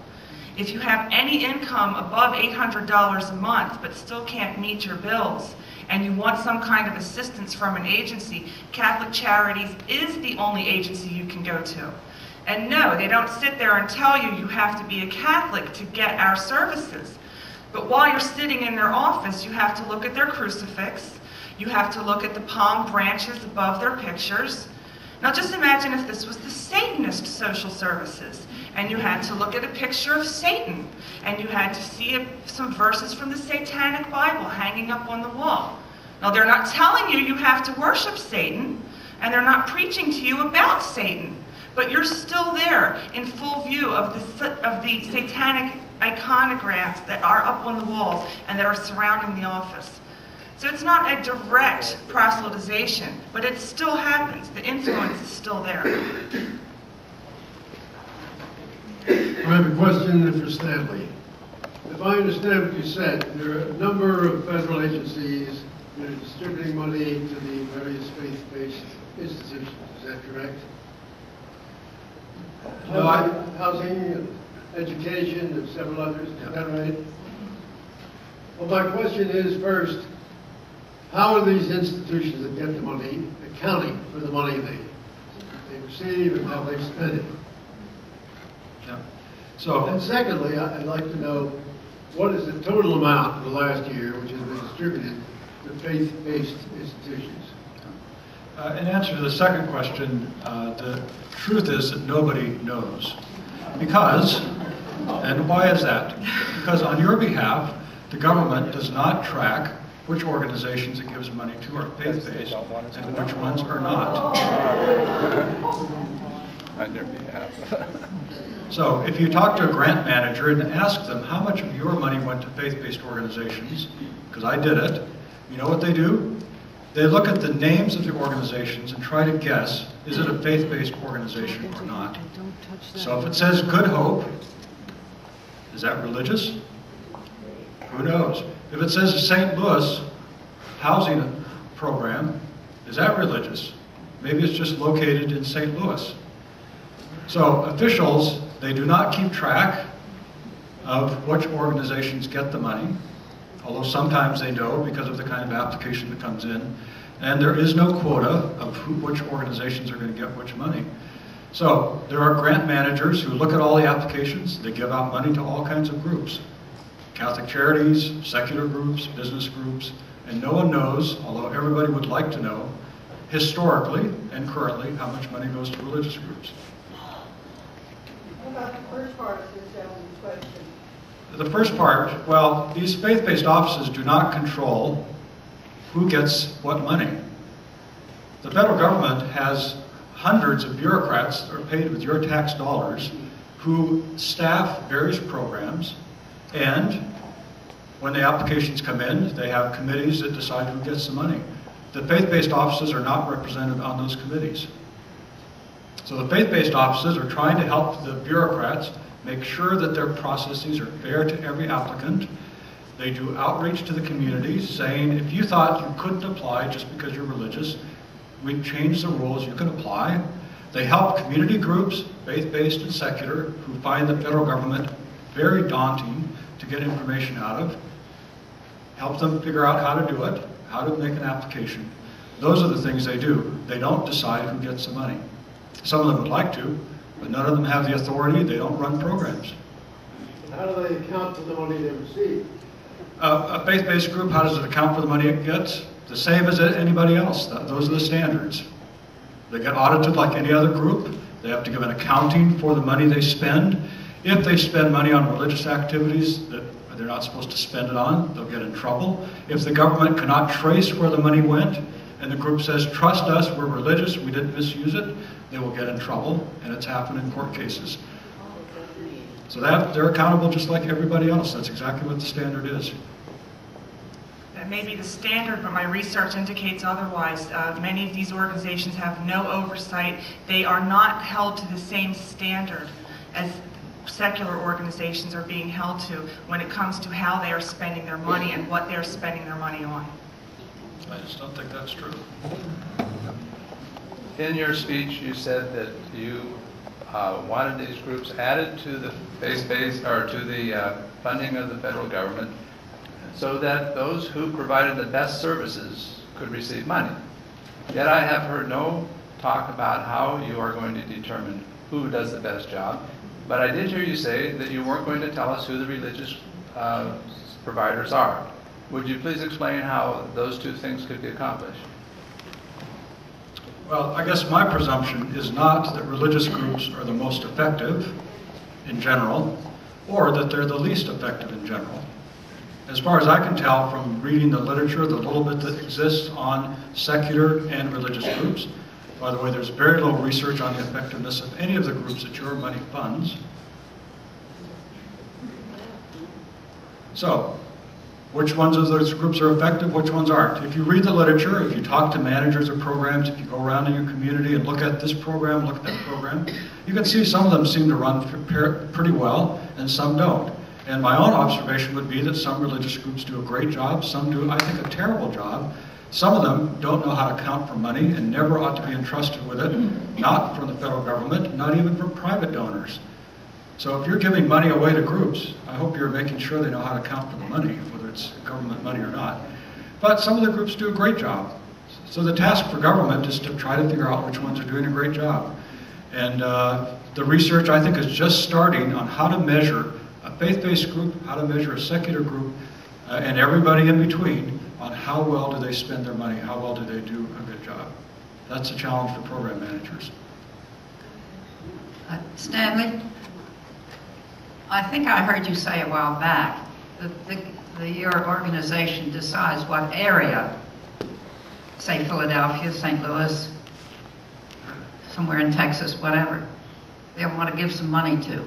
If you have any income above $800 a month but still can't meet your bills and you want some kind of assistance from an agency, Catholic Charities is the only agency you can go to. And no, they don't sit there and tell you you have to be a Catholic to get our services. But while you're sitting in their office, you have to look at their crucifix. You have to look at the palm branches above their pictures. Now just imagine if this was the Satanist social services, and you had to look at a picture of Satan, and you had to see some verses from the Satanic Bible hanging up on the wall. Now they're not telling you you have to worship Satan, and they're not preaching to you about Satan. But you're still there in full view of the satanic iconograms that are up on the walls and that are surrounding the office. So it's not a direct proselytization, but it still happens. The influence is still there. I have a question for Stanley. If I understand what you said, there are a number of federal agencies that are distributing money to the various faith-based institutions. Is that correct? No, housing, education, and several others, is that right? Well, my question is, first, how are these institutions that get the money accounting for the money they receive and how they spend it? Yeah. So, And secondly, I'd like to know, what is the total amount for the last year which has been distributed to faith-based institutions? in answer to the second question, the truth is that nobody knows. Because, and why is that? Because on your behalf, the government does not track which organizations it gives money to are faith-based and which ones are not. On your behalf. So if you talk to a grant manager and ask them how much of your money went to faith-based organizations, because I did it, You know what they do? They look at the names of the organizations and try to guess, is it a faith-based organization or not? So if it says Good Hope, is that religious? Who knows? If it says the St. Louis housing program, is that religious? Maybe it's just located in St. Louis. So officials, they do not keep track of which organizations get the money, although sometimes they know because of the kind of application that comes in. And there is no quota of which organizations are going to get which money. So there are grant managers who look at all the applications. They give out money to all kinds of groups. Catholic charities, secular groups, business groups, and no one knows, although everybody would like to know, historically and currently, how much money goes to religious groups. What about the first part of this gentleman's question? The first part, well, these faith-based offices do not control who gets what money. The federal government has hundreds of bureaucrats that are paid with your tax dollars who staff various programs, and when the applications come in, they have committees that decide who gets the money. The faith-based offices are not represented on those committees. So the faith-based offices are trying to help the bureaucrats make sure that their processes are fair to every applicant. They do outreach to the communities saying, if you thought you couldn't apply just because you're religious, we've changed the rules, you can apply. They help community groups, faith-based and secular, who find the federal government very daunting to get information out of. Help them figure out how to do it, how to make an application. Those are the things they do. They don't decide who gets the money. Some of them would like to, but none of them have the authority. They don't run programs. How do they account for the money they receive? A faith-based group, how does it account for the money it gets? The same as anybody else. Those are the standards. They get audited like any other group. They have to give an accounting for the money they spend. If they spend money on religious activities that they're not supposed to spend it on, they'll get in trouble. If the government cannot trace where the money went, and the group says, trust us, we're religious, we didn't misuse it, they will get in trouble, and it's happened in court cases. So they're accountable just like everybody else. That's exactly what the standard is. That may be the standard, but my research indicates otherwise. Many of these organizations have no oversight. They are not held to the same standard as secular organizations are being held to when it comes to how they are spending their money and what they're spending their money on. I just don't think that's true. In your speech, you said that you wanted these groups added to the faith-based or to the funding of the federal government, so that those who provided the best services could receive money. Yet I have heard no talk about how you are going to determine who does the best job. But I did hear you say that you weren't going to tell us who the religious providers are. Would you please explain how those two things could be accomplished? Well, I guess my presumption is not that religious groups are the most effective in general, or that they're the least effective in general. As far as I can tell from reading the literature, the little bit that exists on secular and religious groups, by the way, there's very little research on the effectiveness of any of the groups that your money funds. So, which ones of those groups are effective, which ones aren't? If you read the literature, if you talk to managers of programs, if you go around in your community and look at this program, look at that program, you can see some of them seem to run pretty well and some don't. And my own observation would be that some religious groups do a great job, some do, I think, a terrible job. Some of them don't know how to count for money and never ought to be entrusted with it, not from the federal government, not even from private donors. So if you're giving money away to groups, I hope you're making sure they know how to count for the money, whether it's government money or not. But some of the groups do a great job. So the task for government is to try to figure out which ones are doing a great job. And the research, I think, is just starting on how to measure a faith-based group, how to measure a secular group, and everybody in between on how well do they spend their money, how well do they do a good job. That's a challenge for program managers. Stanley, I think I heard you say a while back that your organization decides what area, say Philadelphia, St. Louis, somewhere in Texas, whatever, they want to give some money to.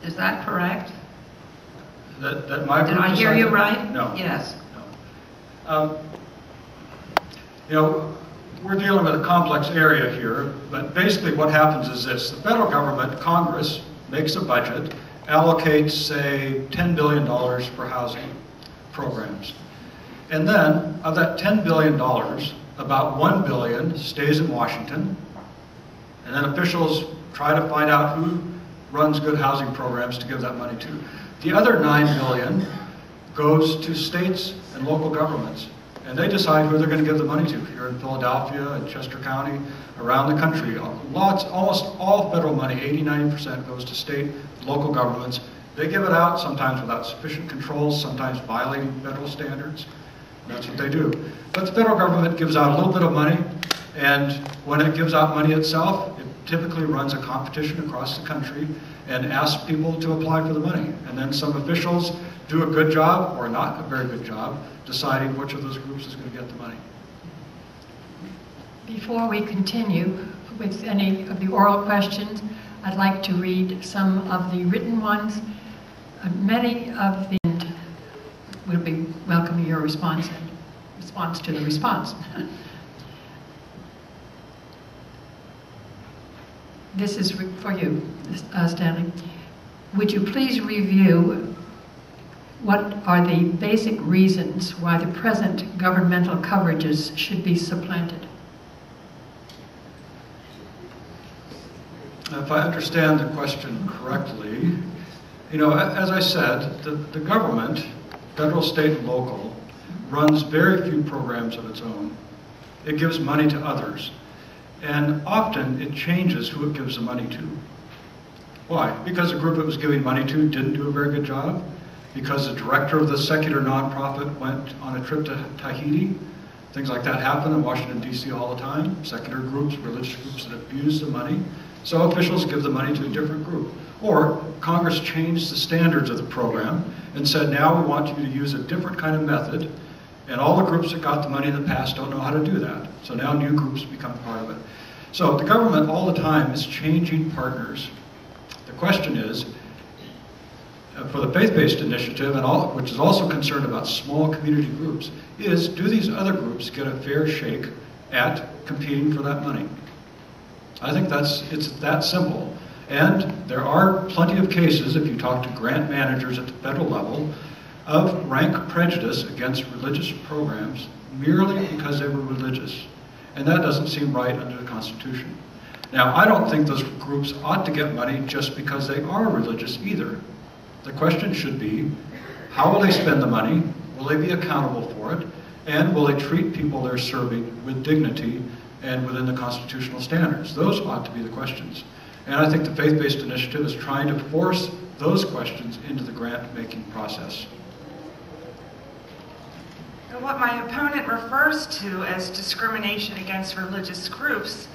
Is that correct? That my Did I hear you right? No. Yes. No. You know, we're dealing with a complex area here, but basically what happens is this. The federal government, Congress, makes a budget, allocates, say, $10 billion for housing programs. And then, of that $10 billion, about $1 billion stays in Washington, and then officials try to find out who runs good housing programs to give that money to. The other $9 billion goes to states and local governments, and they decide who they're going to give the money to. Here in Philadelphia and Chester County, around the country, almost all federal money, 80–90%, goes to state, local governments. They give it out, sometimes without sufficient controls, sometimes violating federal standards. That's what they do. But the federal government gives out a little bit of money, and when it gives out money itself, it typically runs a competition across the country and asks people to apply for the money. And then some officials do a good job, or not a very good job, deciding which of those groups is going to get the money. Before we continue with any of the oral questions, I'd like to read some of the written ones. Many of the will be welcoming your response and response to the response. This is for you, Stanley. Would you please review what are the basic reasons why the present governmental coverages should be supplanted? If I understand the question correctly, you know, as I said, the government, federal, state, and local, runs very few programs of its own. It gives money to others. And often it changes who it gives the money to. Why? Because the group it was giving money to didn't do a very good job? Because the director of the secular nonprofit went on a trip to Tahiti? Things like that happen in Washington, D.C. all the time. Secular groups, religious groups that abuse the money. So officials give the money to a different group. Or Congress changed the standards of the program and said, now we want you to use a different kind of method, and all the groups that got the money in the past don't know how to do that. So now new groups become part of it. So the government all the time is changing partners. The question is, for the faith-based initiative, and which is also concerned about small community groups, is do these other groups get a fair shake at competing for that money? I think it's that simple. And there are plenty of cases, if you talk to grant managers at the federal level, of rank prejudice against religious programs merely because they were religious. And that doesn't seem right under the Constitution. Now, I don't think those groups ought to get money just because they are religious either. The question should be, how will they spend the money? Will they be accountable for it? And will they treat people they're serving with dignity and within the constitutional standards? Those ought to be the questions. And I think the faith-based initiative is trying to force those questions into the grant-making process. And what my opponent refers to as discrimination against religious groups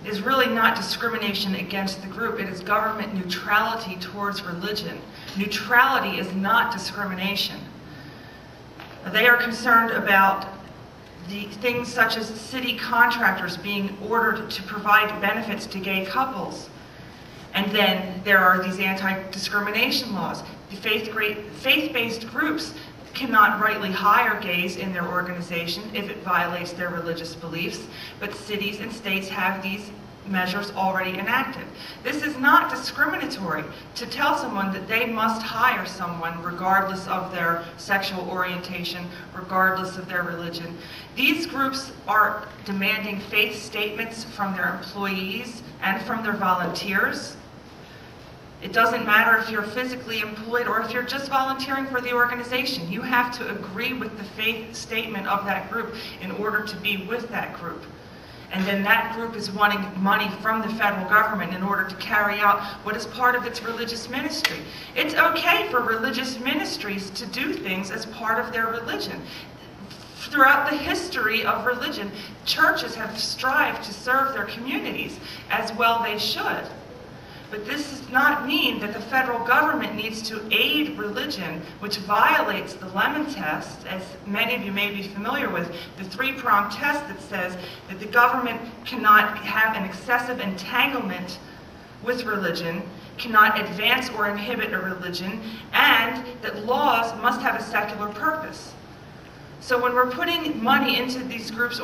is really not discrimination against the group. It is government neutrality towards religion. Neutrality is not discrimination. They are concerned about the things such as city contractors being ordered to provide benefits to gay couples. And then there are these anti-discrimination laws. The faith-based groups cannot rightly hire gays in their organization if it violates their religious beliefs, but cities and states have these measures already enacted. This is not discriminatory to tell someone that they must hire someone regardless of their sexual orientation, regardless of their religion. These groups are demanding faith statements from their employees and from their volunteers. It doesn't matter if you're physically employed or if you're just volunteering for the organization. You have to agree with the faith statement of that group in order to be with that group. And then that group is wanting money from the federal government in order to carry out what is part of its religious ministry. It's okay for religious ministries to do things as part of their religion. Throughout the history of religion, churches have strived to serve their communities as well they should. But this does not mean that the federal government needs to aid religion, which violates the Lemon Test, as many of you may be familiar with, the three-pronged test that says that the government cannot have an excessive entanglement with religion, cannot advance or inhibit a religion, and that laws must have a secular purpose. So when we're putting money into these groups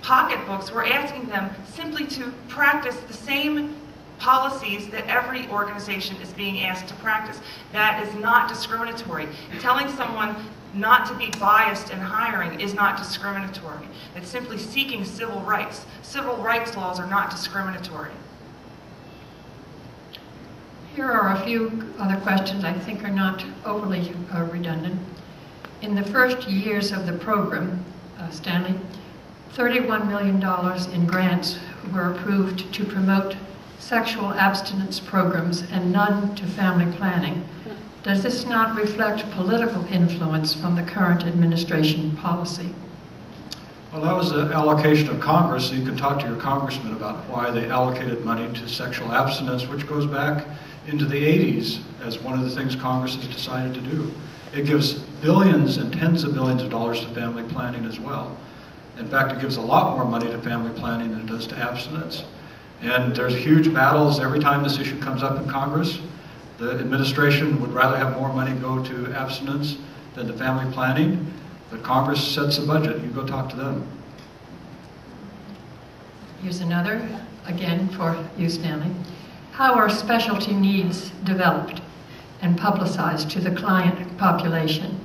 pocketbooks, we're asking them simply to practice the same policies that every organization is being asked to practice. That is not discriminatory. Telling someone not to be biased in hiring is not discriminatory. It's simply seeking civil rights. Civil rights laws are not discriminatory. Here are a few other questions I think are not overly redundant. In the first years of the program, Stanley, $31 million in grants were approved to promote sexual abstinence programs and none to family planning. Does this not reflect political influence from the current administration policy? Well, that was the allocation of Congress, so you can talk to your congressman about why they allocated money to sexual abstinence, which goes back into the 80s as one of the things Congress has decided to do. It gives billions and tens of billions of dollars to family planning as well. In fact, it gives a lot more money to family planning than it does to abstinence. And there's huge battles every time this issue comes up in Congress. The administration would rather have more money go to abstinence than to family planning, but Congress sets the budget. You go talk to them. Here's another, again for you, Stanley. How are specialty needs developed and publicized to the client population?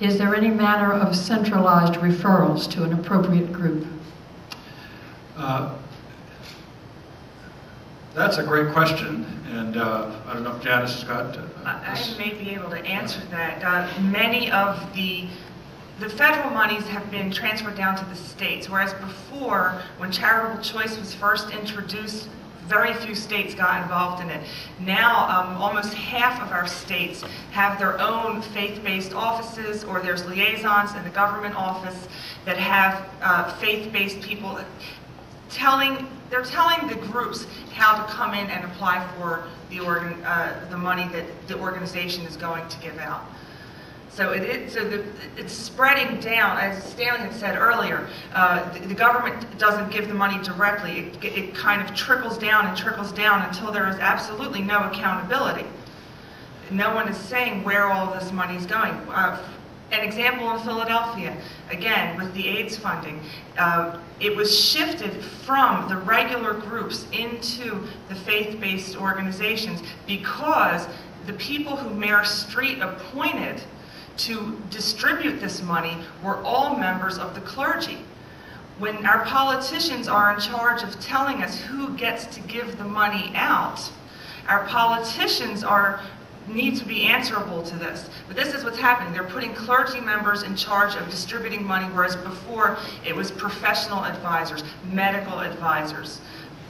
Is there any manner of centralized referrals to an appropriate group? That's a great question, and I don't know if Janice has got... I may be able to answer that. Many of the federal monies have been transferred down to the states, whereas before, when charitable choice was first introduced, very few states got involved in it. Now, almost half of our states have their own faith-based offices, or there's liaisons in the government office that have faith-based people they're telling the groups how to come in and apply for the money that the organization is going to give out. So it's spreading down, as Stanley had said earlier. The government doesn't give the money directly. It kind of trickles down and trickles down until there is absolutely no accountability. No one is saying where all this money is going. An example in Philadelphia, again, with the AIDS funding, it was shifted from the regular groups into the faith-based organizations because the people who Mayor Street appointed to distribute this money were all members of the clergy. When our politicians are in charge of telling us who gets to give the money out, our politicians need to be answerable to this. But this is what's happening. They're putting clergy members in charge of distributing money, whereas before it was professional advisors, medical advisors,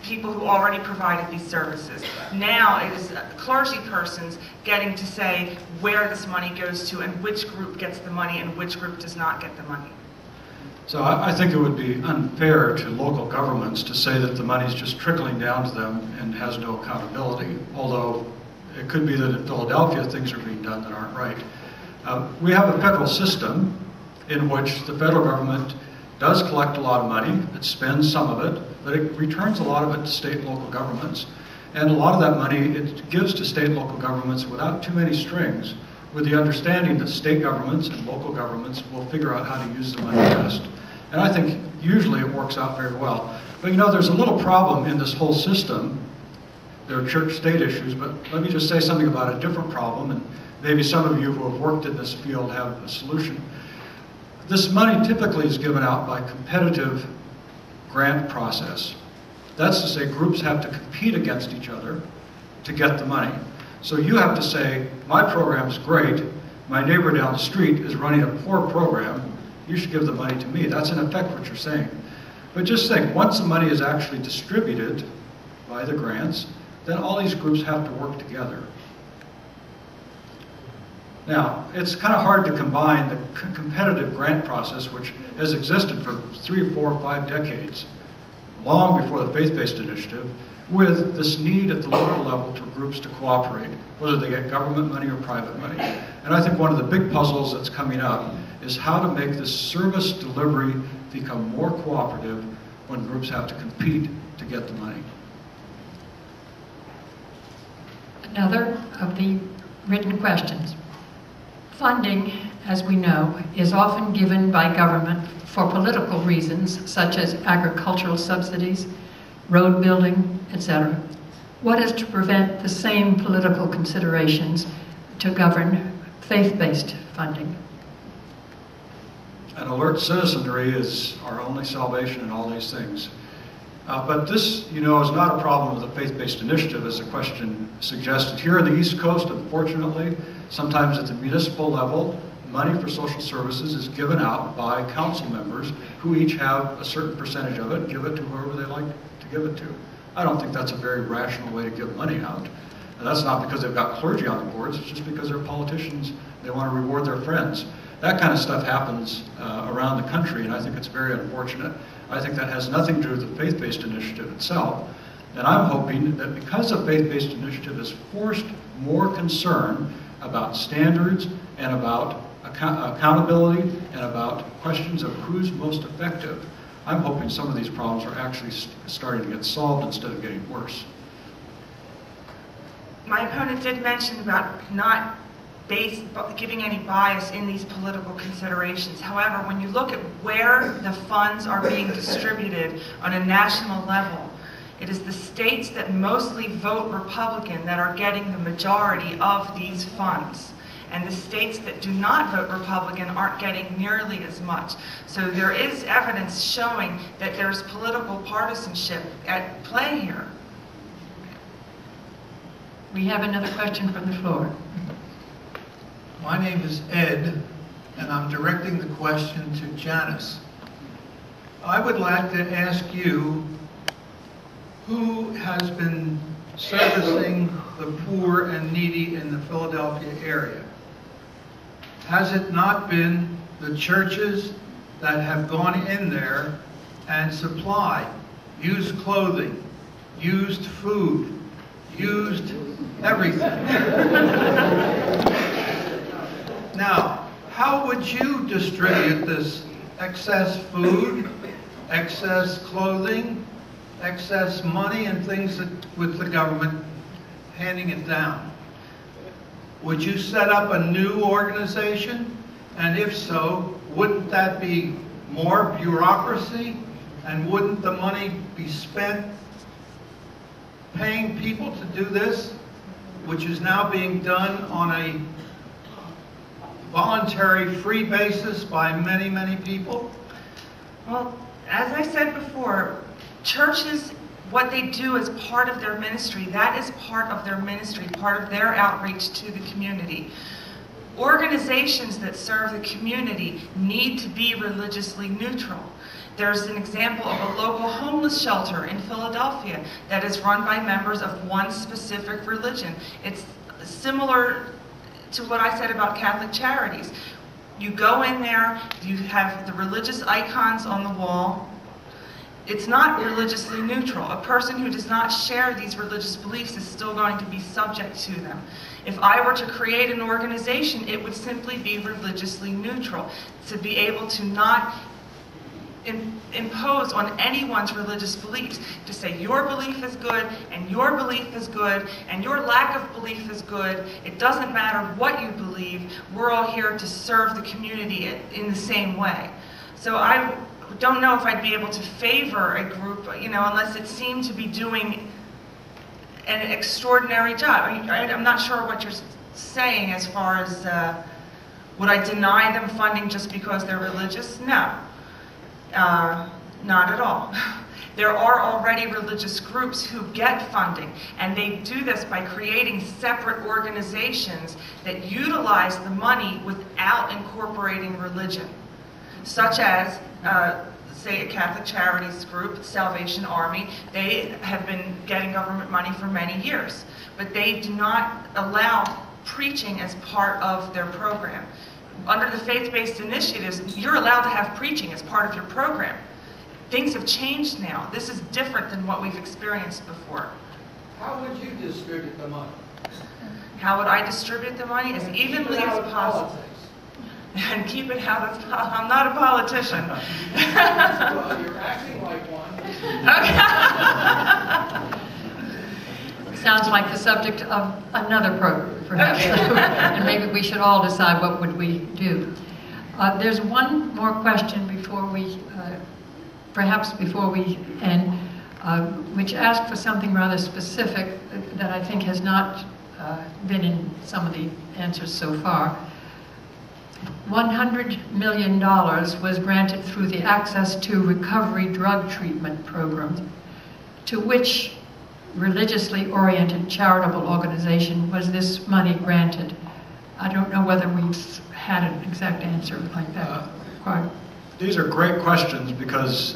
people who already provided these services. Now it is clergy persons getting to say where this money goes to and which group gets the money and which group does not get the money. So I think it would be unfair to local governments to say that the money is just trickling down to them and has no accountability, although it could be that in Philadelphia things are being done that aren't right. We have a federal system in which the federal government does collect a lot of money, it spends some of it, but it returns a lot of it to state and local governments. And a lot of that money it gives to state and local governments without too many strings, with the understanding that state governments and local governments will figure out how to use the money best. And I think usually it works out very well. But you know, there's a little problem in this whole system. There are church-state issues, but let me just say something about a different problem, and maybe some of you who have worked in this field have a solution. This money typically is given out by competitive grant process. That's to say groups have to compete against each other to get the money. So you have to say, my program is great, my neighbor down the street is running a poor program, you should give the money to me. That's in effect what you're saying. But just think, once the money is actually distributed by the grants, then all these groups have to work together. Now, it's kind of hard to combine the competitive grant process, which has existed for 3, 4, 5 decades, long before the faith-based initiative, with this need at the local level for groups to cooperate, whether they get government money or private money. And I think one of the big puzzles that's coming up is how to make this service delivery become more cooperative when groups have to compete to get the money. Another of the written questions. Funding as we know, is often given by government for political reasons, such as agricultural subsidies, road building, etc. What is to prevent the same political considerations to govern faith-based funding? An alert citizenry is our only salvation in all these things. But this, is not a problem with the faith-based initiative, as the question suggested. Here on the East Coast, unfortunately, sometimes at the municipal level, money for social services is given out by council members who each have a certain percentage of it and give it to whoever they like to give it to. I don't think that's a very rational way to give money out. And that's not because they've got clergy on the boards, it's just because they're politicians, they want to reward their friends. That kind of stuff happens around the country, and I think it's very unfortunate. I think that has nothing to do with the faith-based initiative itself. And I'm hoping that because the faith-based initiative has forced more concern about standards and about accountability and about questions of who's most effective, I'm hoping some of these problems are actually starting to get solved instead of getting worse. My opponent did mention about not giving any bias in these political considerations. However, when you look at where the funds are being distributed on a national level, it is the states that mostly vote Republican that are getting the majority of these funds. And the states that do not vote Republican aren't getting nearly as much. So there is evidence showing that there's political partisanship at play here. We have another question from the floor. My name is Ed, and I'm directing the question to Janice. I would like to ask you, who has been servicing the poor and needy in the Philadelphia area? Has it not been the churches that have gone in there and supplied used clothing, used food, used everything? Now, how would you distribute this excess food, excess clothing, excess money and things that, with the government handing it down? Would you set up a new organization? And if so, wouldn't that be more bureaucracy? And wouldn't the money be spent paying people to do this, which is now being done on a voluntary, free basis by many, many people? Well, as I said before, churches, what they do as part of their ministry, that is part of their ministry, part of their outreach to the community. Organizations that serve the community need to be religiously neutral. There's an example of a local homeless shelter in Philadelphia that is run by members of one specific religion. It's similar to what I said about Catholic Charities. You go in there, you have the religious icons on the wall. It's not religiously neutral. A person who does not share these religious beliefs is still going to be subject to them. If I were to create an organization, it would simply be religiously neutral, to be able to not impose on anyone's religious beliefs, to say your belief is good and your belief is good and your lack of belief is good. It doesn't matter what you believe. We're all here to serve the community in the same way. So I don't know if I'd be able to favor a group, unless it seemed to be doing an extraordinary job. I'm not sure what you're saying as far as would I deny them funding just because they're religious? No. Not at all. There are already religious groups who get funding, and they do this by creating separate organizations that utilize the money without incorporating religion, such as, say, a Catholic Charities group, Salvation Army. They have been getting government money for many years, but they do not allow preaching as part of their program. Under the faith-based initiatives, you're allowed to have preaching as part of your program. Things have changed now. This is different than what we've experienced before. How would you distribute the money? How would I distribute the money? As evenly as possible. And keep it out of, I'm not a politician. Well, you're acting like one. sounds like the subject of another program, perhaps. And maybe we should all decide what would we do. There's one more question before we, perhaps before we end, which asks for something rather specific that I think has not been in some of the answers so far. $100 million was granted through the Access to Recovery Drug Treatment Program. To which religiously oriented charitable organization was this money granted? I don't know whether we've had an exact answer like that. These are great questions because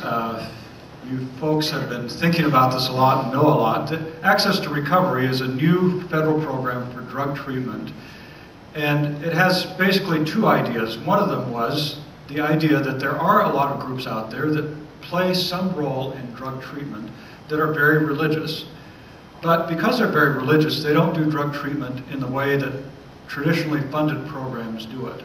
you folks have been thinking about this a lot and know a lot. Access to Recovery is a new federal program for drug treatment, and it has basically two ideas. One of them was the idea that there are a lot of groups out there that play some role in drug treatment that are very religious. But because they're very religious, they don't do drug treatment in the way that traditionally funded programs do it.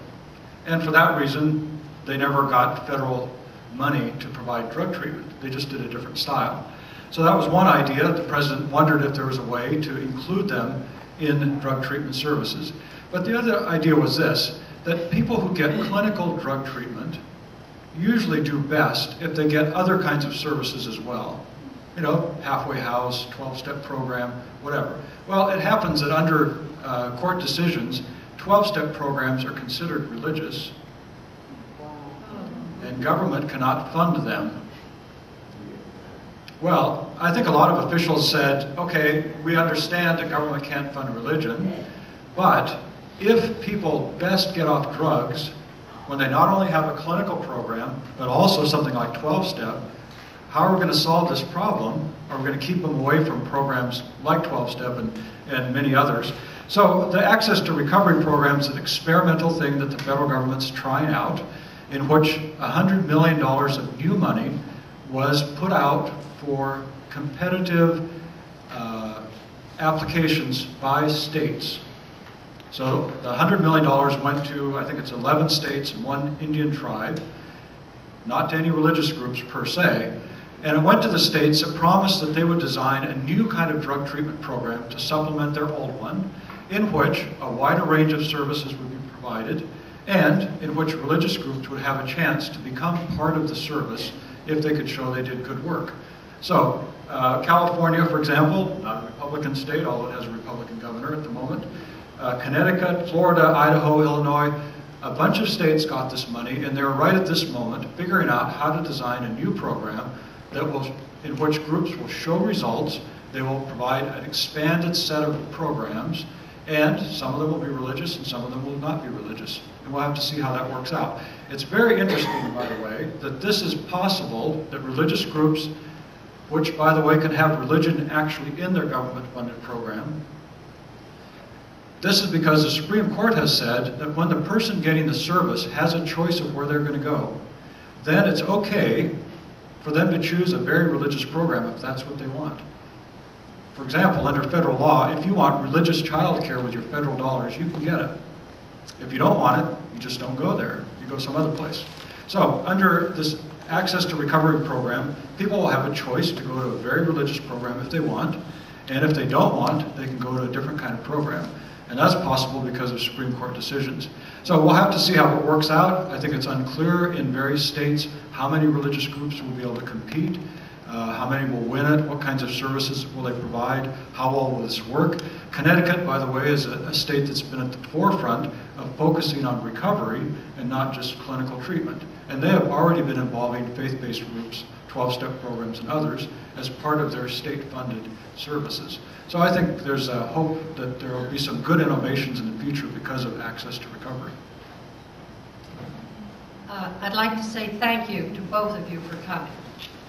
And for that reason, they never got federal money to provide drug treatment. They just did a different style. So that was one idea. The president wondered if there was a way to include them in drug treatment services. But the other idea was this, that people who get clinical drug treatment usually do best if they get other kinds of services as well. You know, halfway house, 12-step program, whatever. Well, it happens that under court decisions, 12-step programs are considered religious, and government cannot fund them. Well, I think a lot of officials said, okay, we understand that government can't fund religion, but if people best get off drugs when they not only have a clinical program, but also something like 12-step, how are we going to solve this problem? Are we going to keep them away from programs like 12-step and many others? So the Access to Recovery program is an experimental thing that the federal government's trying out, in which $100 million of new money was put out for competitive applications by states. So the $100 million went to, I think it's 11 states and one Indian tribe, not to any religious groups per se. And it went to the states that promised that they would design a new kind of drug treatment program to supplement their old one, in which a wider range of services would be provided, and in which religious groups would have a chance to become part of the service if they could show they did good work. So California, for example, not a Republican state, although it has a Republican governor at the moment, Connecticut, Florida, Idaho, Illinois, a bunch of states got this money, and they're right at this moment figuring out how to design a new program that will, in which groups will show results. They will provide an expanded set of programs, and some of them will be religious and some of them will not be religious. And we'll have to see how that works out. It's very interesting, by the way, that this is possible, that religious groups, which, by the way, can have religion actually in their government-funded program. This is because the Supreme Court has said that when the person getting the service has a choice of where they're going to go, then it's okay for them to choose a very religious program if that's what they want. For example, under federal law, if you want religious child care with your federal dollars, you can get it. If you don't want it, you just don't go there. You go some other place. So under this Access to Recovery program, people will have a choice to go to a very religious program if they want, and if they don't want, they can go to a different kind of program. And that's possible because of Supreme Court decisions. So we'll have to see how it works out. I think it's unclear in various states how many religious groups will be able to compete, how many will win it, what kinds of services will they provide, how well will this work. Connecticut, by the way, is a state that's been at the forefront of focusing on recovery and not just clinical treatment. And they have already been involving faith-based groups, 12-step programs and others, as part of their state-funded services. So I think there's a hope that there will be some good innovations in the future because of Access to Recovery. I'd like to say thank you to both of you for coming.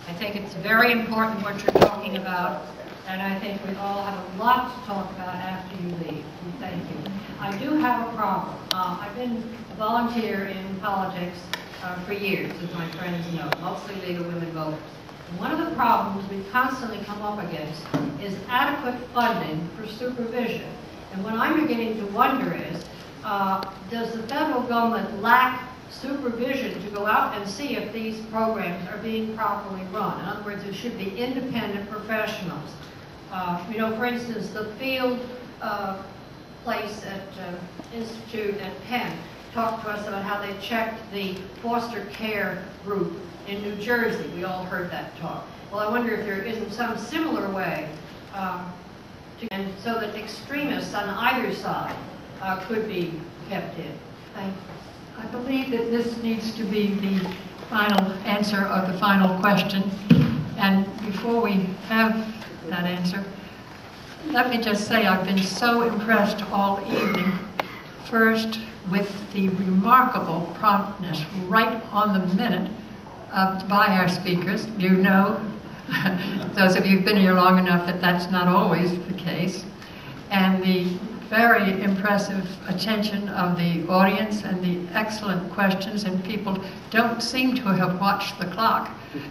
I think it's very important what you're talking about, and I think we all have a lot to talk about after you leave. And thank you. I do have a problem. I've been a volunteer in politics for years, as my friends know, mostly League of Women Voters. And one of the problems we constantly come up against is adequate funding for supervision. And what I'm beginning to wonder is, does the federal government lack supervision to go out and see if these programs are being properly run? In other words, there should be independent professionals You know, for instance, the field place at Institute at Penn talked to us about how they checked the foster care group in New Jersey. We all heard that talk. Well, I wonder if there isn't some similar way, and so that extremists on either side could be kept in. Thank you. I believe that this needs to be the final answer of the final question. And before we have that answer, let me just say I've been so impressed all evening, first with the remarkable promptness right on the minute by our speakers. You know, those of you who've been here long enough, that that's not always the case. And the very impressive attention of the audience and the excellent questions, and people don't seem to have watched the clock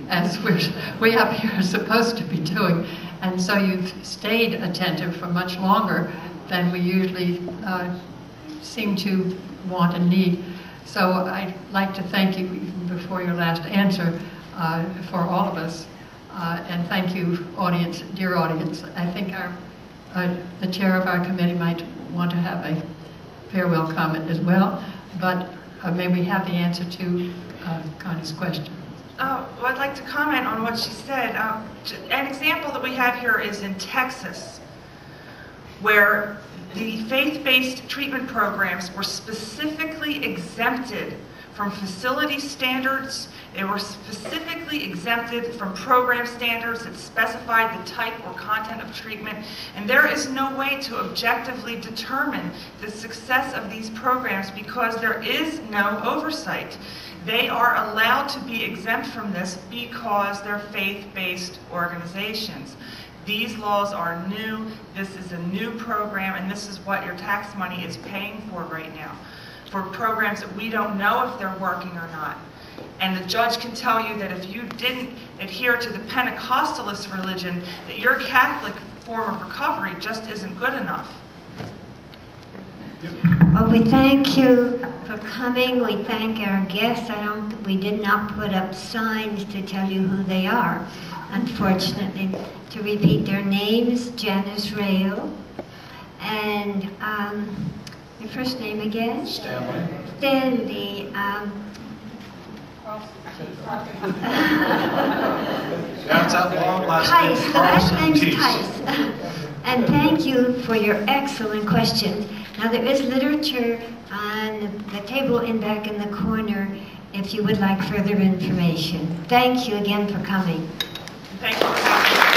as we up here are supposed to be doing. And so you've stayed attentive for much longer than we usually seem to want and need. So I'd like to thank you, even before your last answer, for all of us. And thank you, audience, dear audience. I think the chair of our committee might want to have a farewell comment as well, but may we have the answer to Connie's question? Well, I'd like to comment on what she said. An example that we have here is in Texas, where the faith-based treatment programs were specifically exempted from facility standards. They were specifically exempted from program standards that specified the type or content of treatment. And there is no way to objectively determine the success of these programs because there is no oversight. They are allowed to be exempt from this because they're faith-based organizations. These laws are new. This is a new program, and this is what your tax money is paying for right now, for programs that we don't know if they're working or not. And the judge can tell you that if you didn't adhere to the Pentecostalist religion, that your Catholic form of recovery just isn't good enough. Well, we thank you for coming. We thank our guests. We did not put up signs to tell you who they are, unfortunately. To repeat their names, Janice Rael, and your first name again? Stanley. Stanley. That's that long last name. Thies. The last name's Thies. Thies. And thank you for your excellent questions. Now there is literature on the table back in the corner if you would like further information. Thank you again for coming. Thank you for having me.